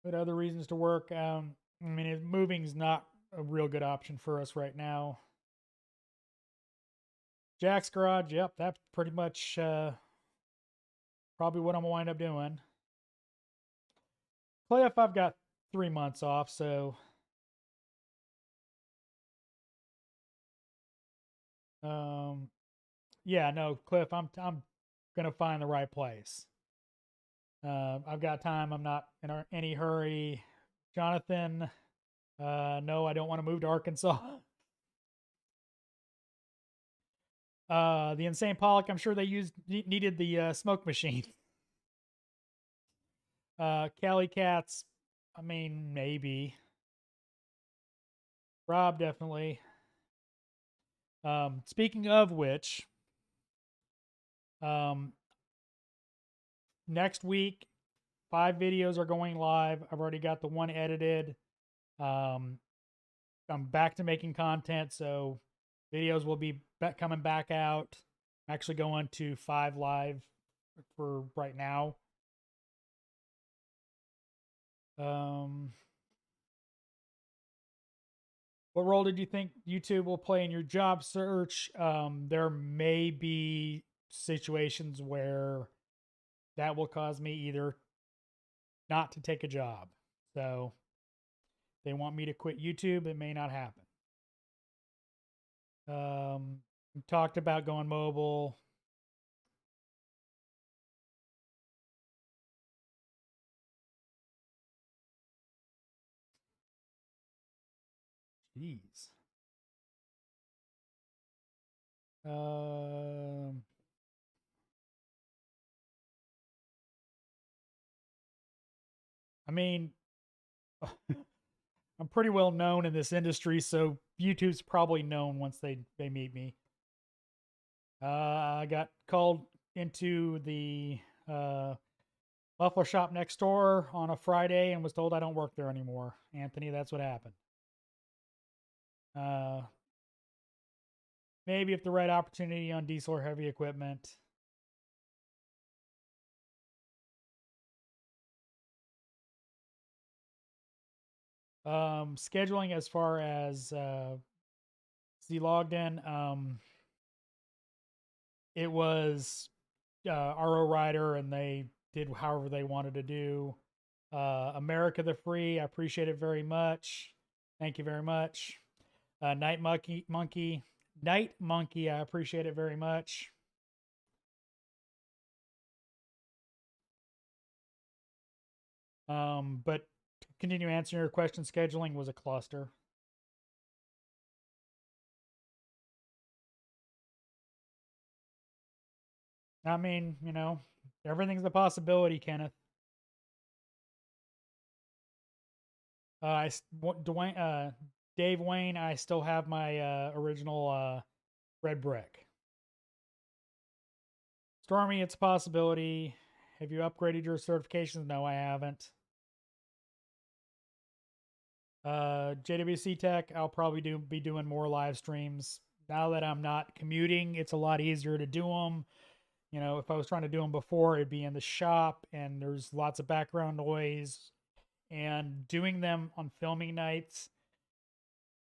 But other reasons to work, I mean, moving's not a real good option for us right now. Jack's Garage, yep, that's pretty much probably what I'm gonna wind up doing. Cliff, I've got 3 months off, so um, yeah, no, Cliff, I'm gonna find the right place. I've got time. I'm not in any hurry. Jonathan, no, I don't want to move to Arkansas. The Insane Pollock, I'm sure they needed the smoke machine. Cali Cats, I mean, maybe. Rob, definitely. Speaking of which, um, next week, 5 videos are going live. I've already got the one edited. Um, I'm back to making content, so videos will be coming back out. I'm actually going to 5 live for right now. Um, what role did you think YouTube will play in your job search? There may be situations where that will cause me either not to take a job. So they want me to quit YouTube. It may not happen. We talked about going mobile. Jeez. Um, I mean, I'm pretty well known in this industry, so YouTube's probably known once they meet me. I got called into the uh, muffler shop next door on a Friday and was told I don't work there anymore. Anthony, that's what happened. Uh, Maybe if the right opportunity on diesel or heavy equipment. Scheduling as far as Z logged in, it was RO Rider, and they did however they wanted to do. America the Free, I appreciate it very much. Thank you very much. Night Monkey, I appreciate it very much. But to continue answering your question, scheduling was a cluster. I mean, everything's a possibility, Kenneth. Dwayne, Dave Wayne, I still have my original red brick. Stormy, it's a possibility. Have you upgraded your certifications? No, I haven't. JWC Tech, I'll probably be doing more live streams. Now that I'm not commuting, it's a lot easier to do them. If I was trying to do them before, it'd be in the shop and there's lots of background noise. And doing them on filming nights,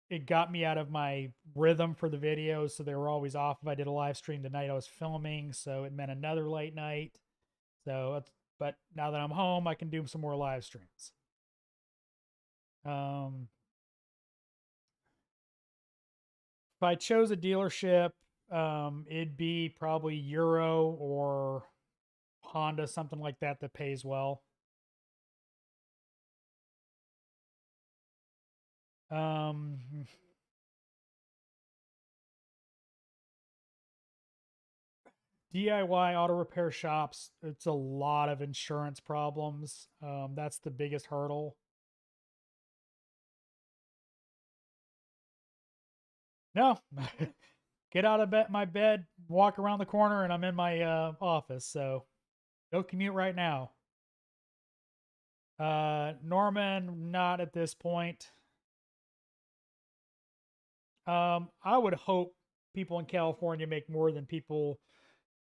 it got me out of my rhythm for the videos. So they were always off if I did a live stream the night I was filming. So it meant another late night. But now that I'm home, I can do some more live streams. Um, If I chose a dealership, it'd be probably Euro or Honda, something like that that pays well. DIY auto repair shops, it's a lot of insurance problems. That's the biggest hurdle. No, get out of my bed, walk around the corner, and I'm in my office. So no commute right now. Norman, not at this point. I would hope people in California make more than people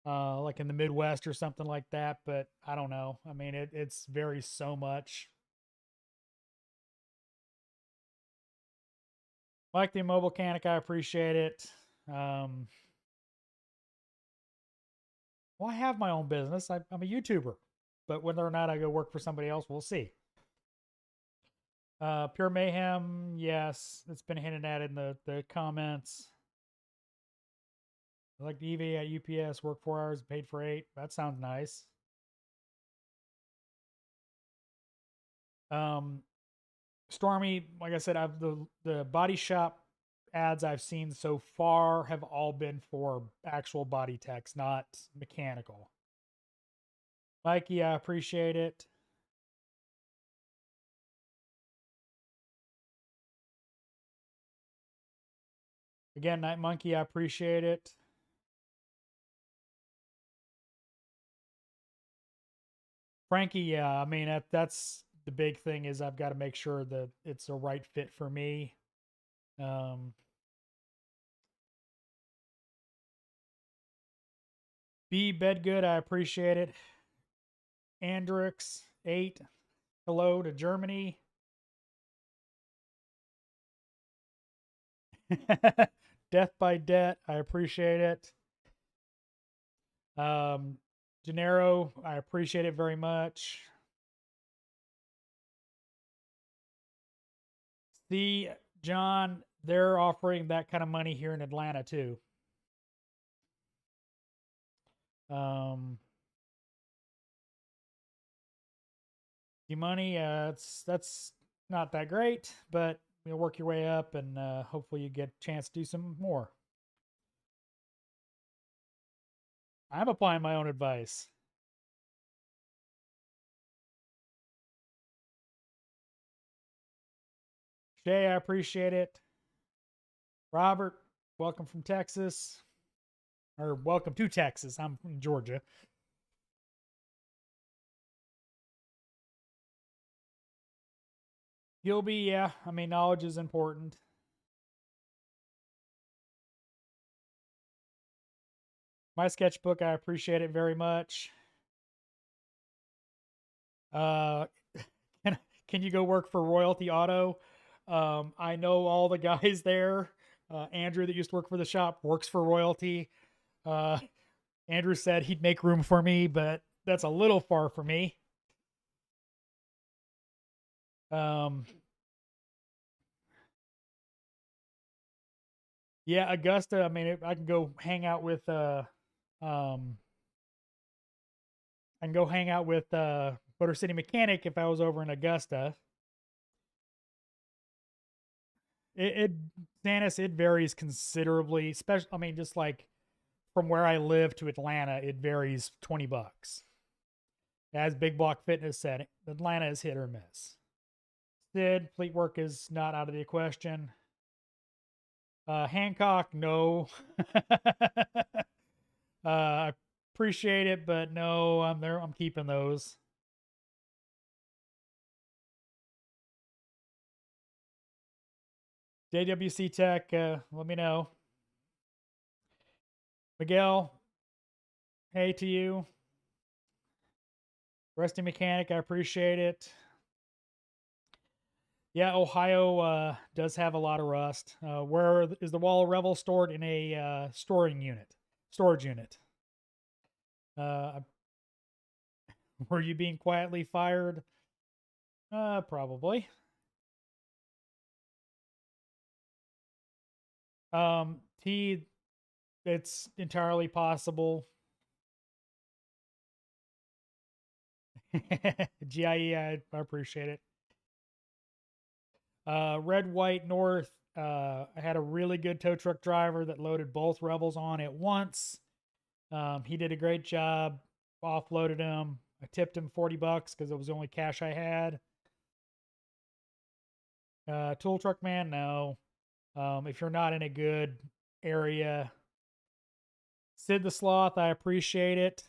like in the Midwest or something like that, but I don't know. I mean, it's varies so much. Like the mobile mechanic, I appreciate it. Um, well, I have my own business. I'm a YouTuber, but whether or not I go work for somebody else, we'll see. Pure Mayhem, yes, it's been hinted at in the comments. I like the EV at UPS, work 4 hours, paid for 8. That sounds nice. Um, Stormy, like I said, I've the body shop ads I've seen so far have all been for actual body techs, not mechanical. Mikey, I appreciate it. Again, Night Monkey, I appreciate it. Frankie, yeah, I mean that's the big thing is I've got to make sure that it's a right fit for me. Um, B Bedgood, I appreciate it. Andrix 8, hello to Germany. Death by Debt, I appreciate it. Gennaro, I appreciate it very much. See, John, they're offering that kind of money here in Atlanta too. The money, that's not that great, but you'll work your way up, and hopefully you get a chance to do some more. I'm applying my own advice. Shay, I appreciate it. Robert, welcome from Texas, or welcome to Texas. I'm from Georgia. Gilby, yeah, I mean, knowledge is important. My sketchbook, I appreciate it very much. Uh, can, can you go work for Royalty Auto? I know all the guys there. Andrew, that used to work for the shop, works for Royalty. Uh, Andrew said he'd make room for me, but that's a little far for me. Um, yeah, Augusta. I mean, I can go hang out with. Um, I can go hang out with Motor City Mechanic if I was over in Augusta. It Stannis, it varies considerably. Especially, I mean, just like from where I live to Atlanta, it varies $20. As Big Block Fitness said, Atlanta is hit or miss. Sid, fleet work is not out of the question. Hancock, no. I appreciate it, but no, I'm there. I'm keeping those. JWC Tech, let me know. Miguel, hey to you. Rusty Mechanic, I appreciate it. Yeah, Ohio does have a lot of rust. Where is the Wall of Revel stored? In a storage unit. Uh, were you being quietly fired? Probably. T, it's entirely possible. GIE, I appreciate it. Red, White, North. I had a really good tow truck driver that loaded both Rebels on at once. He did a great job. Offloaded him. I tipped him $40 because it was the only cash I had. Tool truck man, no. If you're not in a good area, Sid the Sloth, I appreciate it.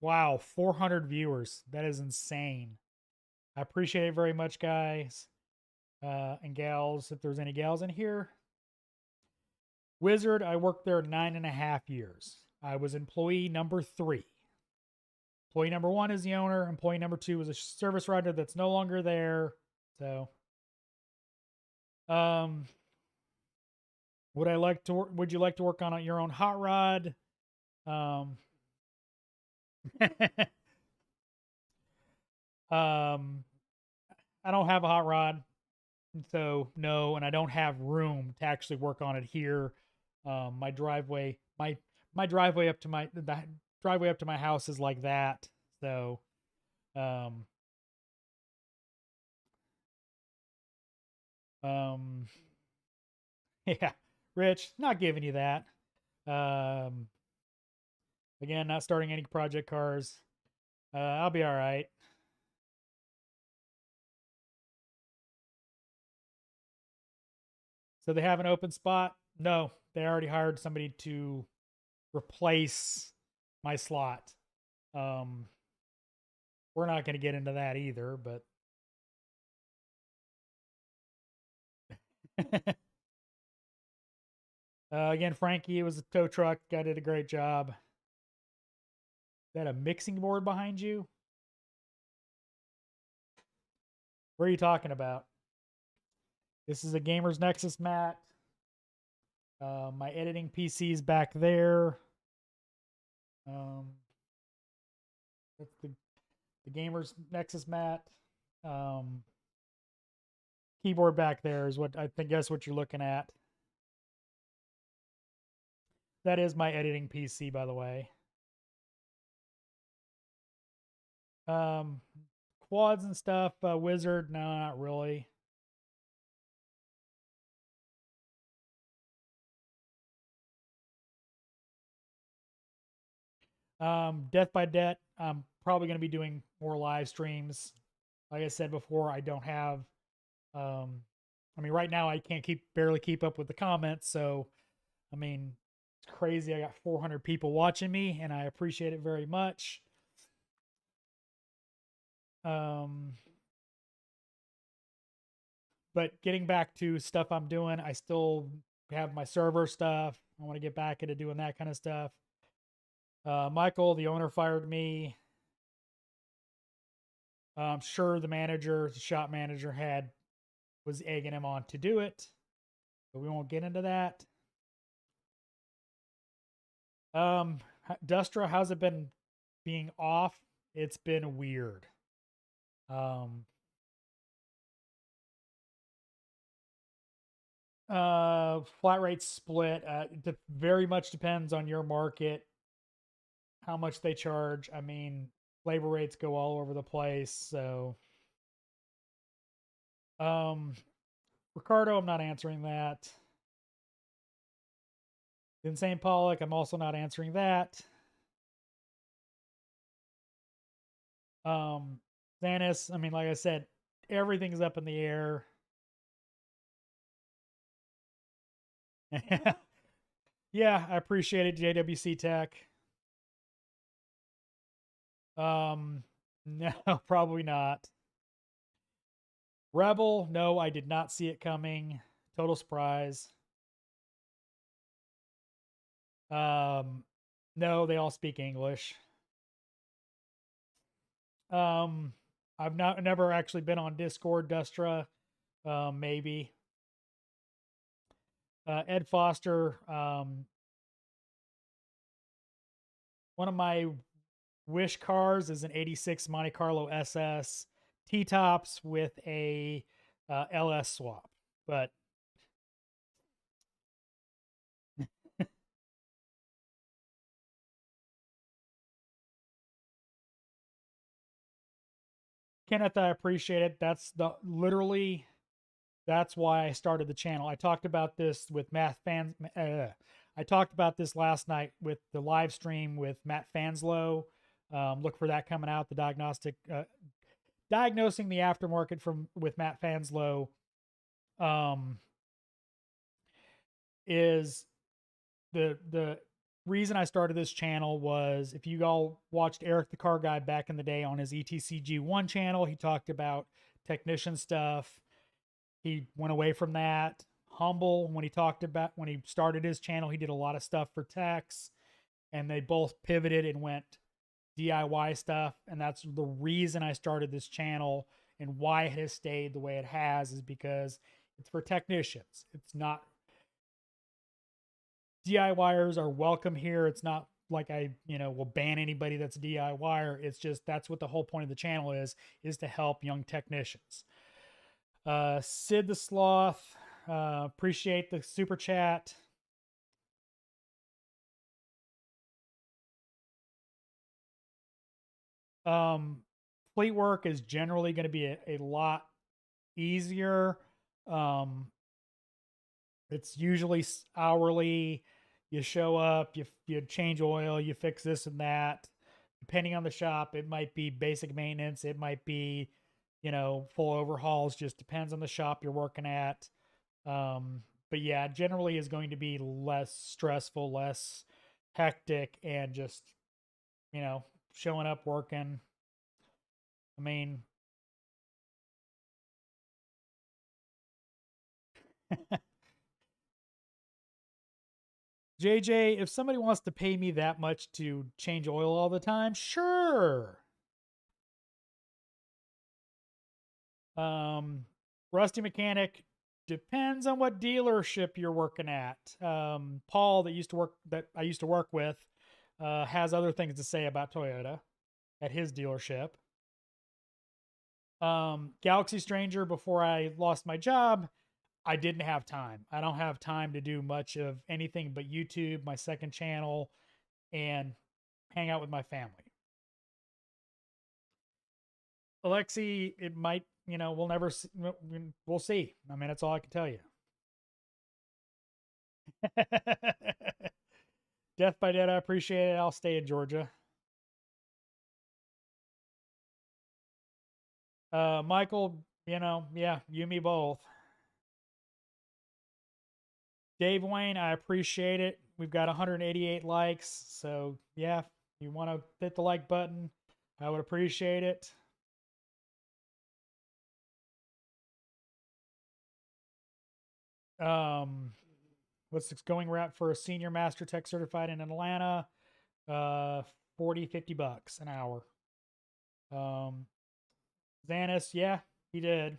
Wow, 400 viewers. That is insane. I appreciate it very much, guys and gals, if there's any gals in here. Wizard, I worked there 9.5 years. I was employee number 3. Employee number 1 is the owner. Employee number 2 is a service writer that's no longer there. So, would you like to work on your own hot rod? I don't have a hot rod, so no, and I don't have room to actually work on it here. My driveway, my driveway up to the driveway up to my house is like that. So, um, yeah, Rich, not giving you that. Um, again, not starting any project cars. I'll be all right. So they have an open spot? No, they already hired somebody to replace my slot. We're not going to get into that either, but again, Frankie, it was a tow truck. Guy did a great job. Is that a mixing board behind you? What are you talking about? This is a Gamer's Nexus mat. My editing PC is back there. That's the Gamer's Nexus mat. Keyboard back there is what I think. Guess what you're looking at. That is my editing PC, by the way. Quads and stuff. Wizard, no, not really. Death by Debt. I'm probably going to be doing more live streams. Like I said before, I don't have. I mean, right now I can't barely keep up with the comments. So, I mean, it's crazy. I got 400 people watching me, and I appreciate it very much. But getting back to stuff I'm doing, I still have my server stuff. I want to get back into doing that kind of stuff. Michael, the owner, fired me. I'm sure the shop manager, was egging him on to do it, but we won't get into that. Dustra, how's it been being off? It's been weird. Flat rate split. It very much depends on your market, how much they charge. I mean, labor rates go all over the place. So, Ricardo, I'm not answering that. Insane Pollock, I'm also not answering that. Xanis, I mean, like I said, everything's up in the air. Yeah, I appreciate it, JWC Tech. No, probably not. Rebel, no, I did not see it coming. Total surprise. No, they all speak English. I've never actually been on Discord, Dustra. Maybe. Ed Foster, one of my wish cars is an 86 Monte Carlo SS T-tops with a LS swap. But Kenneth, I appreciate it. That's literally that's why I started the channel. I talked about this with Matt Fans. I talked about this last night with the live stream with Matt Fanslow. Look for that coming out. The diagnosing the aftermarket from with Matt Fanslow um, is the reason I started this channel was if you all watched Eric the Car Guy back in the day on his ETCG1 channel, he talked about technician stuff. He went away from that. Humble, when he started his channel, he did a lot of stuff for techs, and they both pivoted and went DIY stuff. And that's the reason I started this channel and why it has stayed the way it has, is because it's for technicians. It's not, DIYers are welcome here. It's not like I, will ban anybody that's a DIYer. It's just, that's what the whole point of the channel is to help young technicians. Sid the Sloth, appreciate the super chat. Fleet work is generally going to be a lot easier. It's usually hourly. You show up, you change oil, you fix this and that. Depending on the shop, it might be basic maintenance. It might be, full overhauls. Just depends on the shop you're working at. But yeah, generally is going to be less stressful, less hectic, and just, showing up, working. I mean, JJ, if somebody wants to pay me that much to change oil all the time, sure. Rusty Mechanic, depends on what dealership you're working at. Paul that I used to work with has other things to say about Toyota at his dealership. Galaxy Stranger, before I lost my job, I didn't have time. I don't have time to do much of anything but YouTube, my second channel, and hang out with my family. Alexi, it might, we'll see. I mean, that's all I can tell you. Death by Dead, I appreciate it. I'll stay in Georgia. Michael, yeah, you and me both. Dave Wayne, I appreciate it. We've got 188 likes. So, yeah, if you want to hit the like button, I would appreciate it. What's the going rate for a senior master tech certified in Atlanta? 40-50 bucks an hour. Xanis, yeah, he did.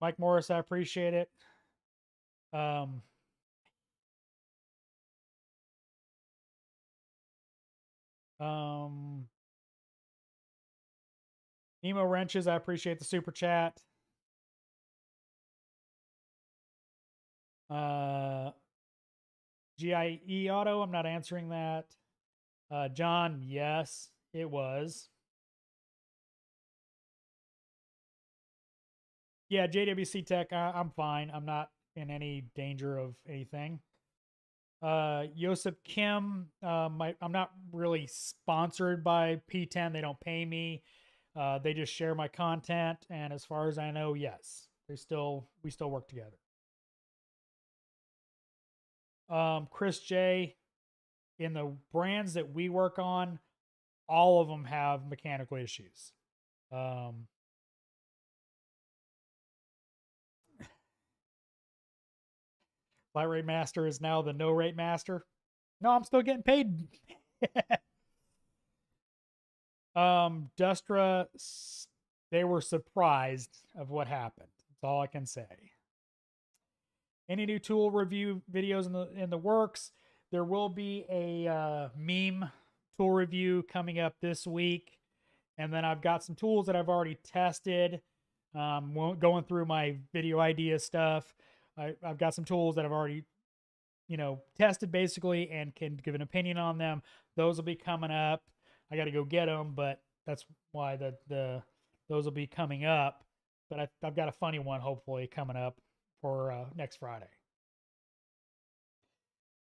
Mike Morris, I appreciate it. Nemo Wrenches, I appreciate the super chat. GIE Auto, I'm not answering that. John, yes, it was. Yeah, JWC Tech, I'm fine. I'm not in any danger of anything. Joseph Kim, I'm not really sponsored by P10. They don't pay me. They just share my content, and as far as I know, yes, we still work together. Chris J, in the brands that we work on, all of them have mechanical issues. Flat Rate Master is now the No Rate Master. No, I'm still getting paid. Dustra, they were surprised of what happened. That's all I can say. Any new tool review videos in the works? There will be a meme tool review coming up this week, and then I've got some tools that I've already tested. Going through my video idea stuff. I've got some tools that I've already, tested basically and can give an opinion on them. Those will be coming up. I got to go get them, but that's why those will be coming up. But I've got a funny one hopefully coming up for next Friday.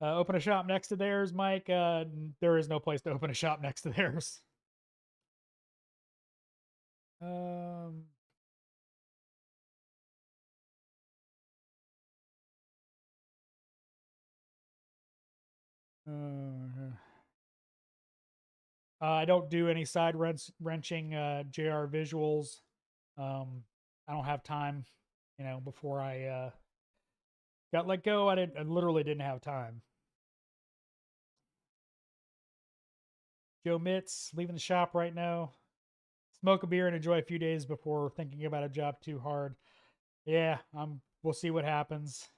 Open a shop next to theirs, Mike. There is no place to open a shop next to theirs. Um, I don't do any side wrenching JR visuals. I don't have time, before I got let go. I literally didn't have time. Joe Mitz, leaving the shop right now. Smoke a beer and enjoy a few days before thinking about a job too hard. Yeah, we'll see what happens.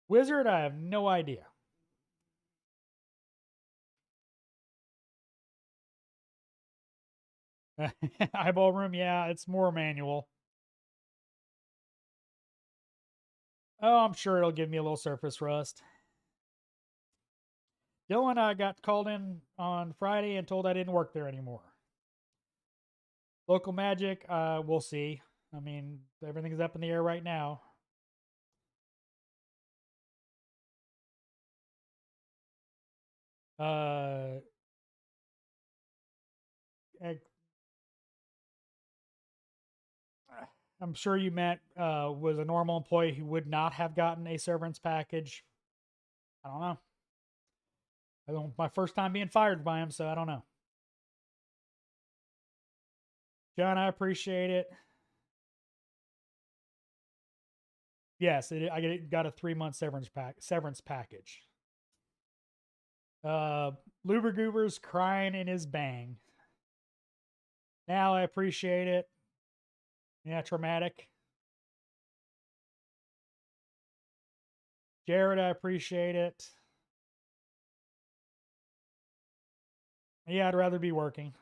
Wizard, I have no idea. Eyeball room, yeah, it's more manual. Oh, I'm sure it'll give me a little surface rust. Dylan, I got called in on Friday and told I didn't work there anymore. Local magic, we'll see. I mean, everything's up in the air right now. I'm sure you meant was a normal employee who would not have gotten a severance package. I don't know. My first time being fired by him, so I don't know. John, I appreciate it. Yes, I got a 3-month severance package. Luber Goober's crying in his bang. Now I appreciate it. Yeah, traumatic. Jared, I appreciate it. Yeah, I'd rather be working.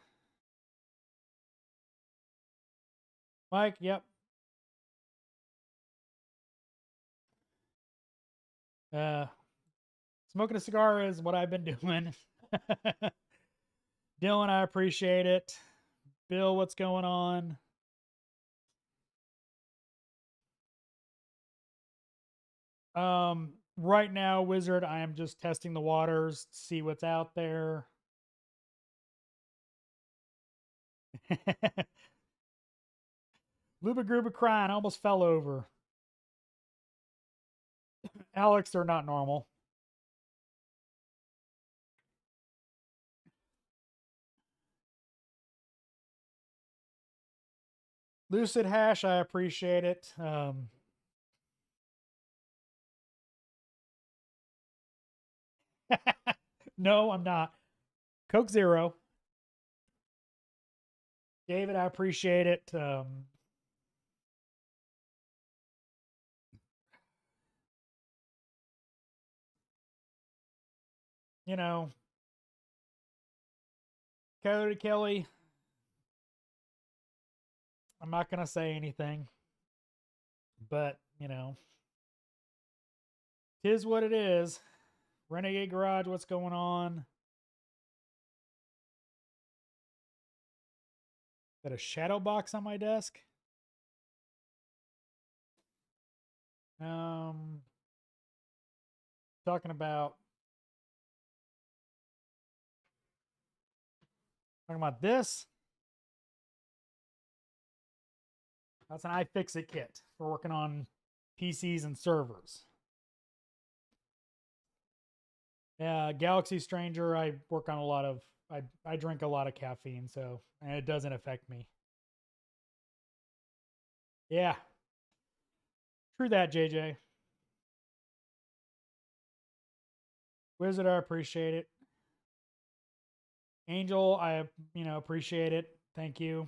Mike, yep. Smoking a cigar is what I've been doing. Dylan, I appreciate it. Bill, what's going on? Right now, Wizard, I am just testing the waters, see what's out there. Luba Gruba crying, almost fell over. Alex, they're not normal. Lucid Hash, I appreciate it. No, I'm not. Coke Zero. David, I appreciate it. You know, Cody Kelly, I'm not going to say anything, but, tis what it is. Renegade Garage, what's going on? Got a shadow box on my desk. Talking about this. That's an iFixit kit for working on PCs and servers. Yeah, Galaxy Stranger, I work on a lot of, I drink a lot of caffeine, so and it doesn't affect me. Yeah. True that, JJ. Wizard, I appreciate it. Angel, I appreciate it. Thank you.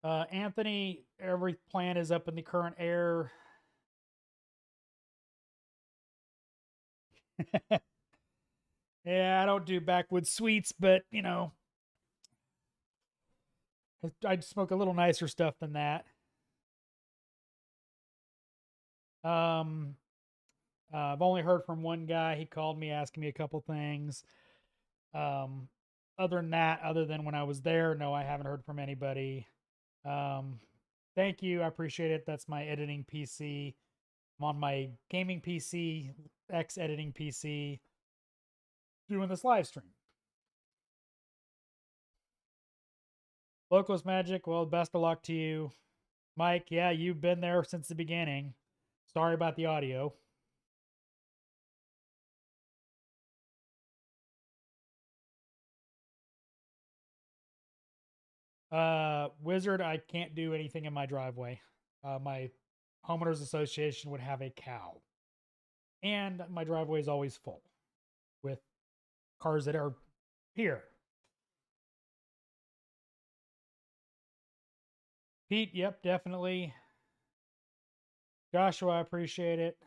Anthony, every plant is up in the current air. Yeah, I don't do backwoods sweets, but I'd smoke a little nicer stuff than that. I've only heard from one guy. He called me asking me a couple things. Um, other than that, other than when I was there, no, I haven't heard from anybody. Um, thank you. I appreciate it. That's my editing PC. I'm on my gaming PC, X editing PC, doing this live stream. Locals Magic, well, best of luck to you. Mike, yeah, you've been there since the beginning. Sorry about the audio. Wizard, I can't do anything in my driveway. My homeowners association would have a cow. And my driveway is always full with cars that are here. Pete, yep, definitely. Joshua, I appreciate it.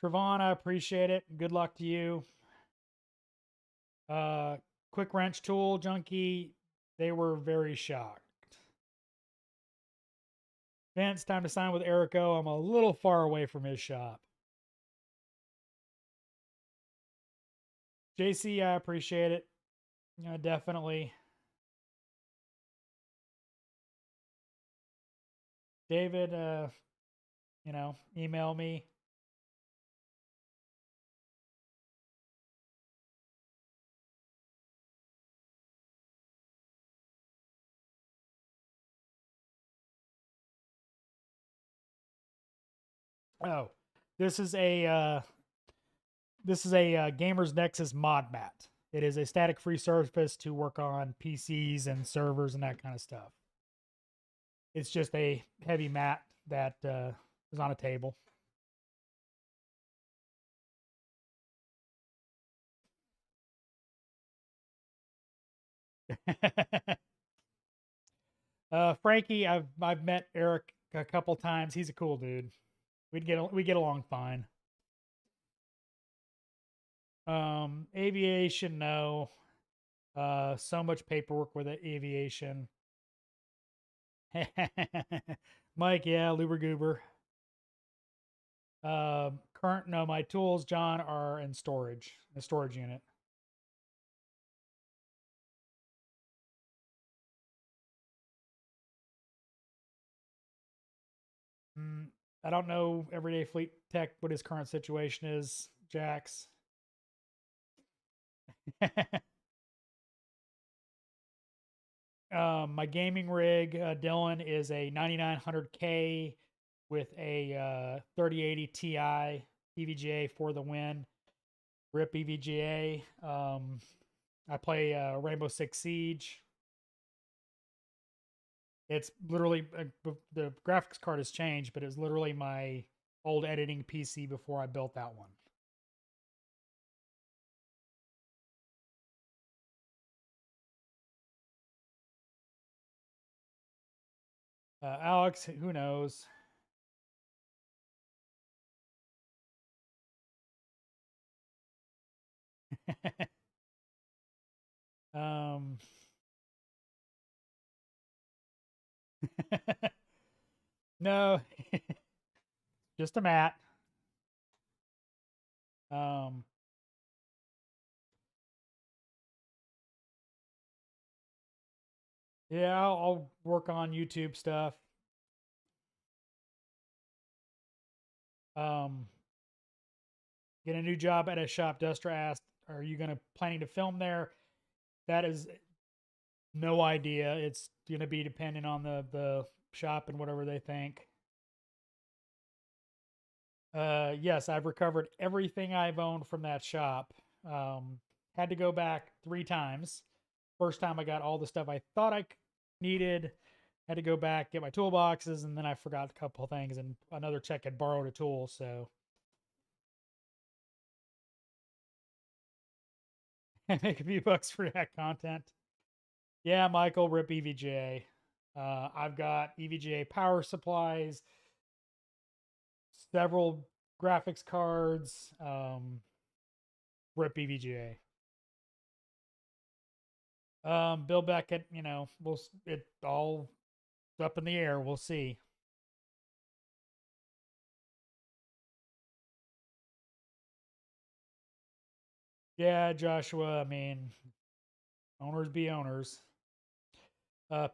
Trevon, I appreciate it. Good luck to you. Uh, Quick Wrench Tool Junkie, they were very shocked. Vince, time to sign with Erico. I'm a little far away from his shop. JC, I appreciate it. Definitely. David, email me. Oh, this is a Gamers Nexus mod mat. It is a static free surface to work on PCs and servers and that kind of stuff. It's just a heavy mat that is on a table. Frankie, I've met Eric a couple times. He's a cool dude. We get along fine. Aviation, no. So much paperwork with it, aviation. Mike, yeah, Luber Goober. Current, no, my tools, John, are in storage, the storage unit. Mm, I don't know Everyday Fleet Tech what his current situation is, Jax. My gaming rig, Dylan, is a 9900K with a 3080 Ti EVGA for the win. RIP EVGA. I play Rainbow Six Siege. It's literally the graphics card has changed, but it's literally my old editing PC before I built that one. Alex, who knows? um, no, just a mat. Um, yeah, I'll work on YouTube stuff. Um, get a new job at a shop. Duster asked, "Are you gonna planning to film there?" That is no idea. It's gonna be dependent on the shop and whatever they think. Yes, I've recovered everything I've owned from that shop. Had to go back 3 times. First time I got all the stuff I thought I needed. Had to go back, get my toolboxes, and then I forgot a couple of things, and another check had borrowed a tool, so make a few bucks for that content. Yeah, Michael, rip EVGA. I've got EVGA power supplies, several graphics cards, rip EVGA. Bill Beckett, we'll it all up in the air. We'll see. Yeah, Joshua, I mean, owners be owners.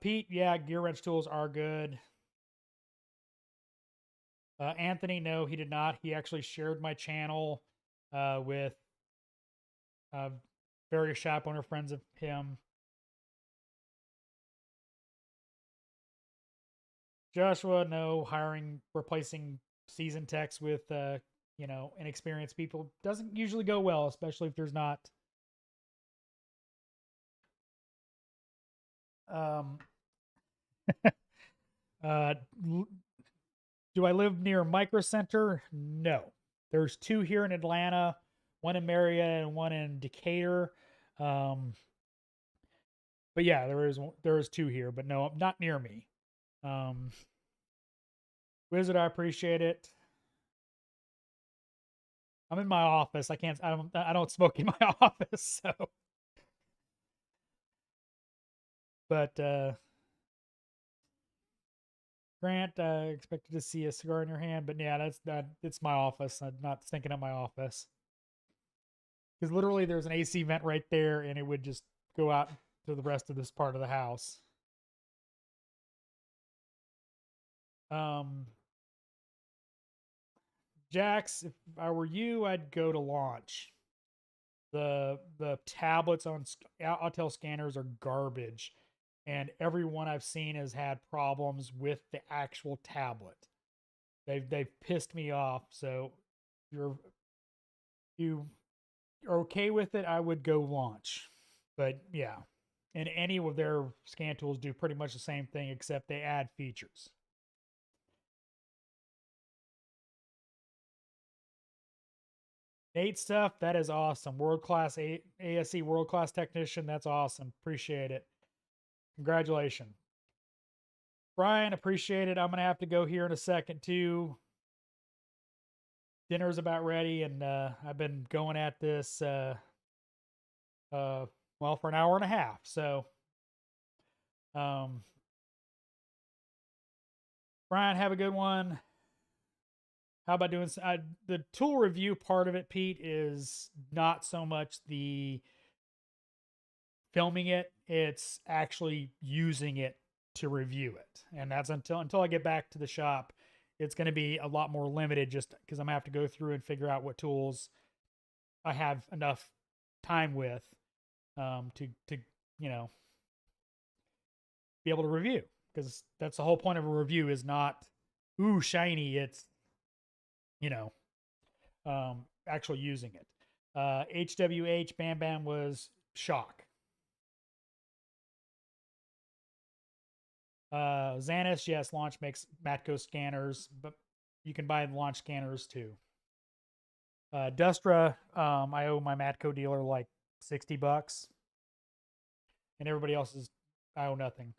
Pete, yeah, gear wrench tools are good. Anthony, no, he did not. He actually shared my channel with uh, various shop owner friends of him. Joshua, no, replacing seasoned techs with, inexperienced people doesn't usually go well, especially if there's not. Um, uh, do I live near Micro Center? No. There's two here in Atlanta, one in Marietta and one in Decatur. Um, but yeah, there is two here, but no, not near me. Um, Wizard, I appreciate it. I'm in my office. I don't smoke in my office, so. But Grant, expected to see a cigar in your hand, but yeah, it's my office. I'm not stinking at my office because literally there's an AC vent right there, and it would just go out to the rest of this part of the house. Um, Jax, if I were you, I'd go to launch. The tablets on Autel scanners are garbage, and everyone I've seen has had problems with the actual tablet. They've pissed me off. So you're you are okay with it, I would go launch. But yeah, and any of their scan tools do pretty much the same thing except they add features. Nate stuff, that is awesome. World class ASE world class technician. That's awesome. Appreciate it. Congratulations. Brian, appreciate it. I'm gonna have to go here in a second too. Dinner's about ready, and I've been going at this well for an hour and a half. So um Brian, have a good one. How about doing the tool review part of it, Pete, is not so much the filming it, it's actually using it to review it. And that's until I get back to the shop, it's going to be a lot more limited just because I'm going to have to go through and figure out what tools I have enough time with to you know be able to review, because that's the whole point of a review is not ooh shiny, it's you know actually using it. HWH Bam Bam was shock. Xanis, yes, launch makes Matco scanners, but you can buy launch scanners too. Dustra, I owe my Matco dealer like $60, and everybody else is I owe nothing.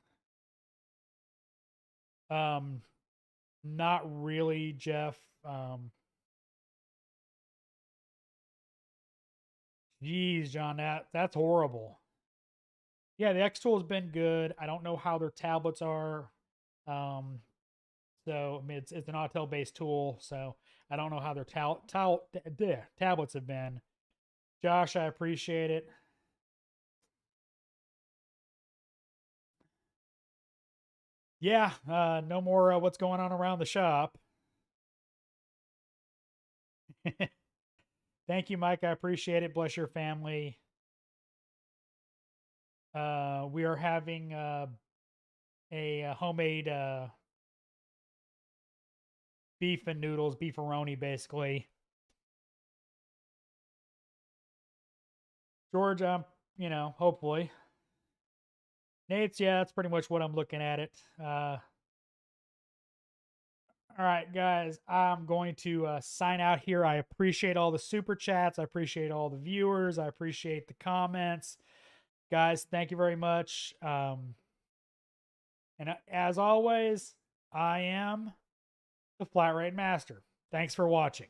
Not really, Jeff. Geez, John, that's horrible. Yeah, the X tool has been good. I don't know how their tablets are. Um, so I mean, it's an Autel based tool, so I don't know how their tablets have been. Josh, I appreciate it. Yeah, no more what's going on around the shop. Thank you, Mike. I appreciate it. Bless your family. We are having a homemade beef and noodles, beefaroni, basically. George, hopefully. Nate's, yeah, that's pretty much what I'm looking at it. All right, guys, I'm going to sign out here. I appreciate all the super chats. I appreciate all the viewers. I appreciate the comments. Guys, thank you very much. And as always, I am the Flat Rate Master. Thanks for watching.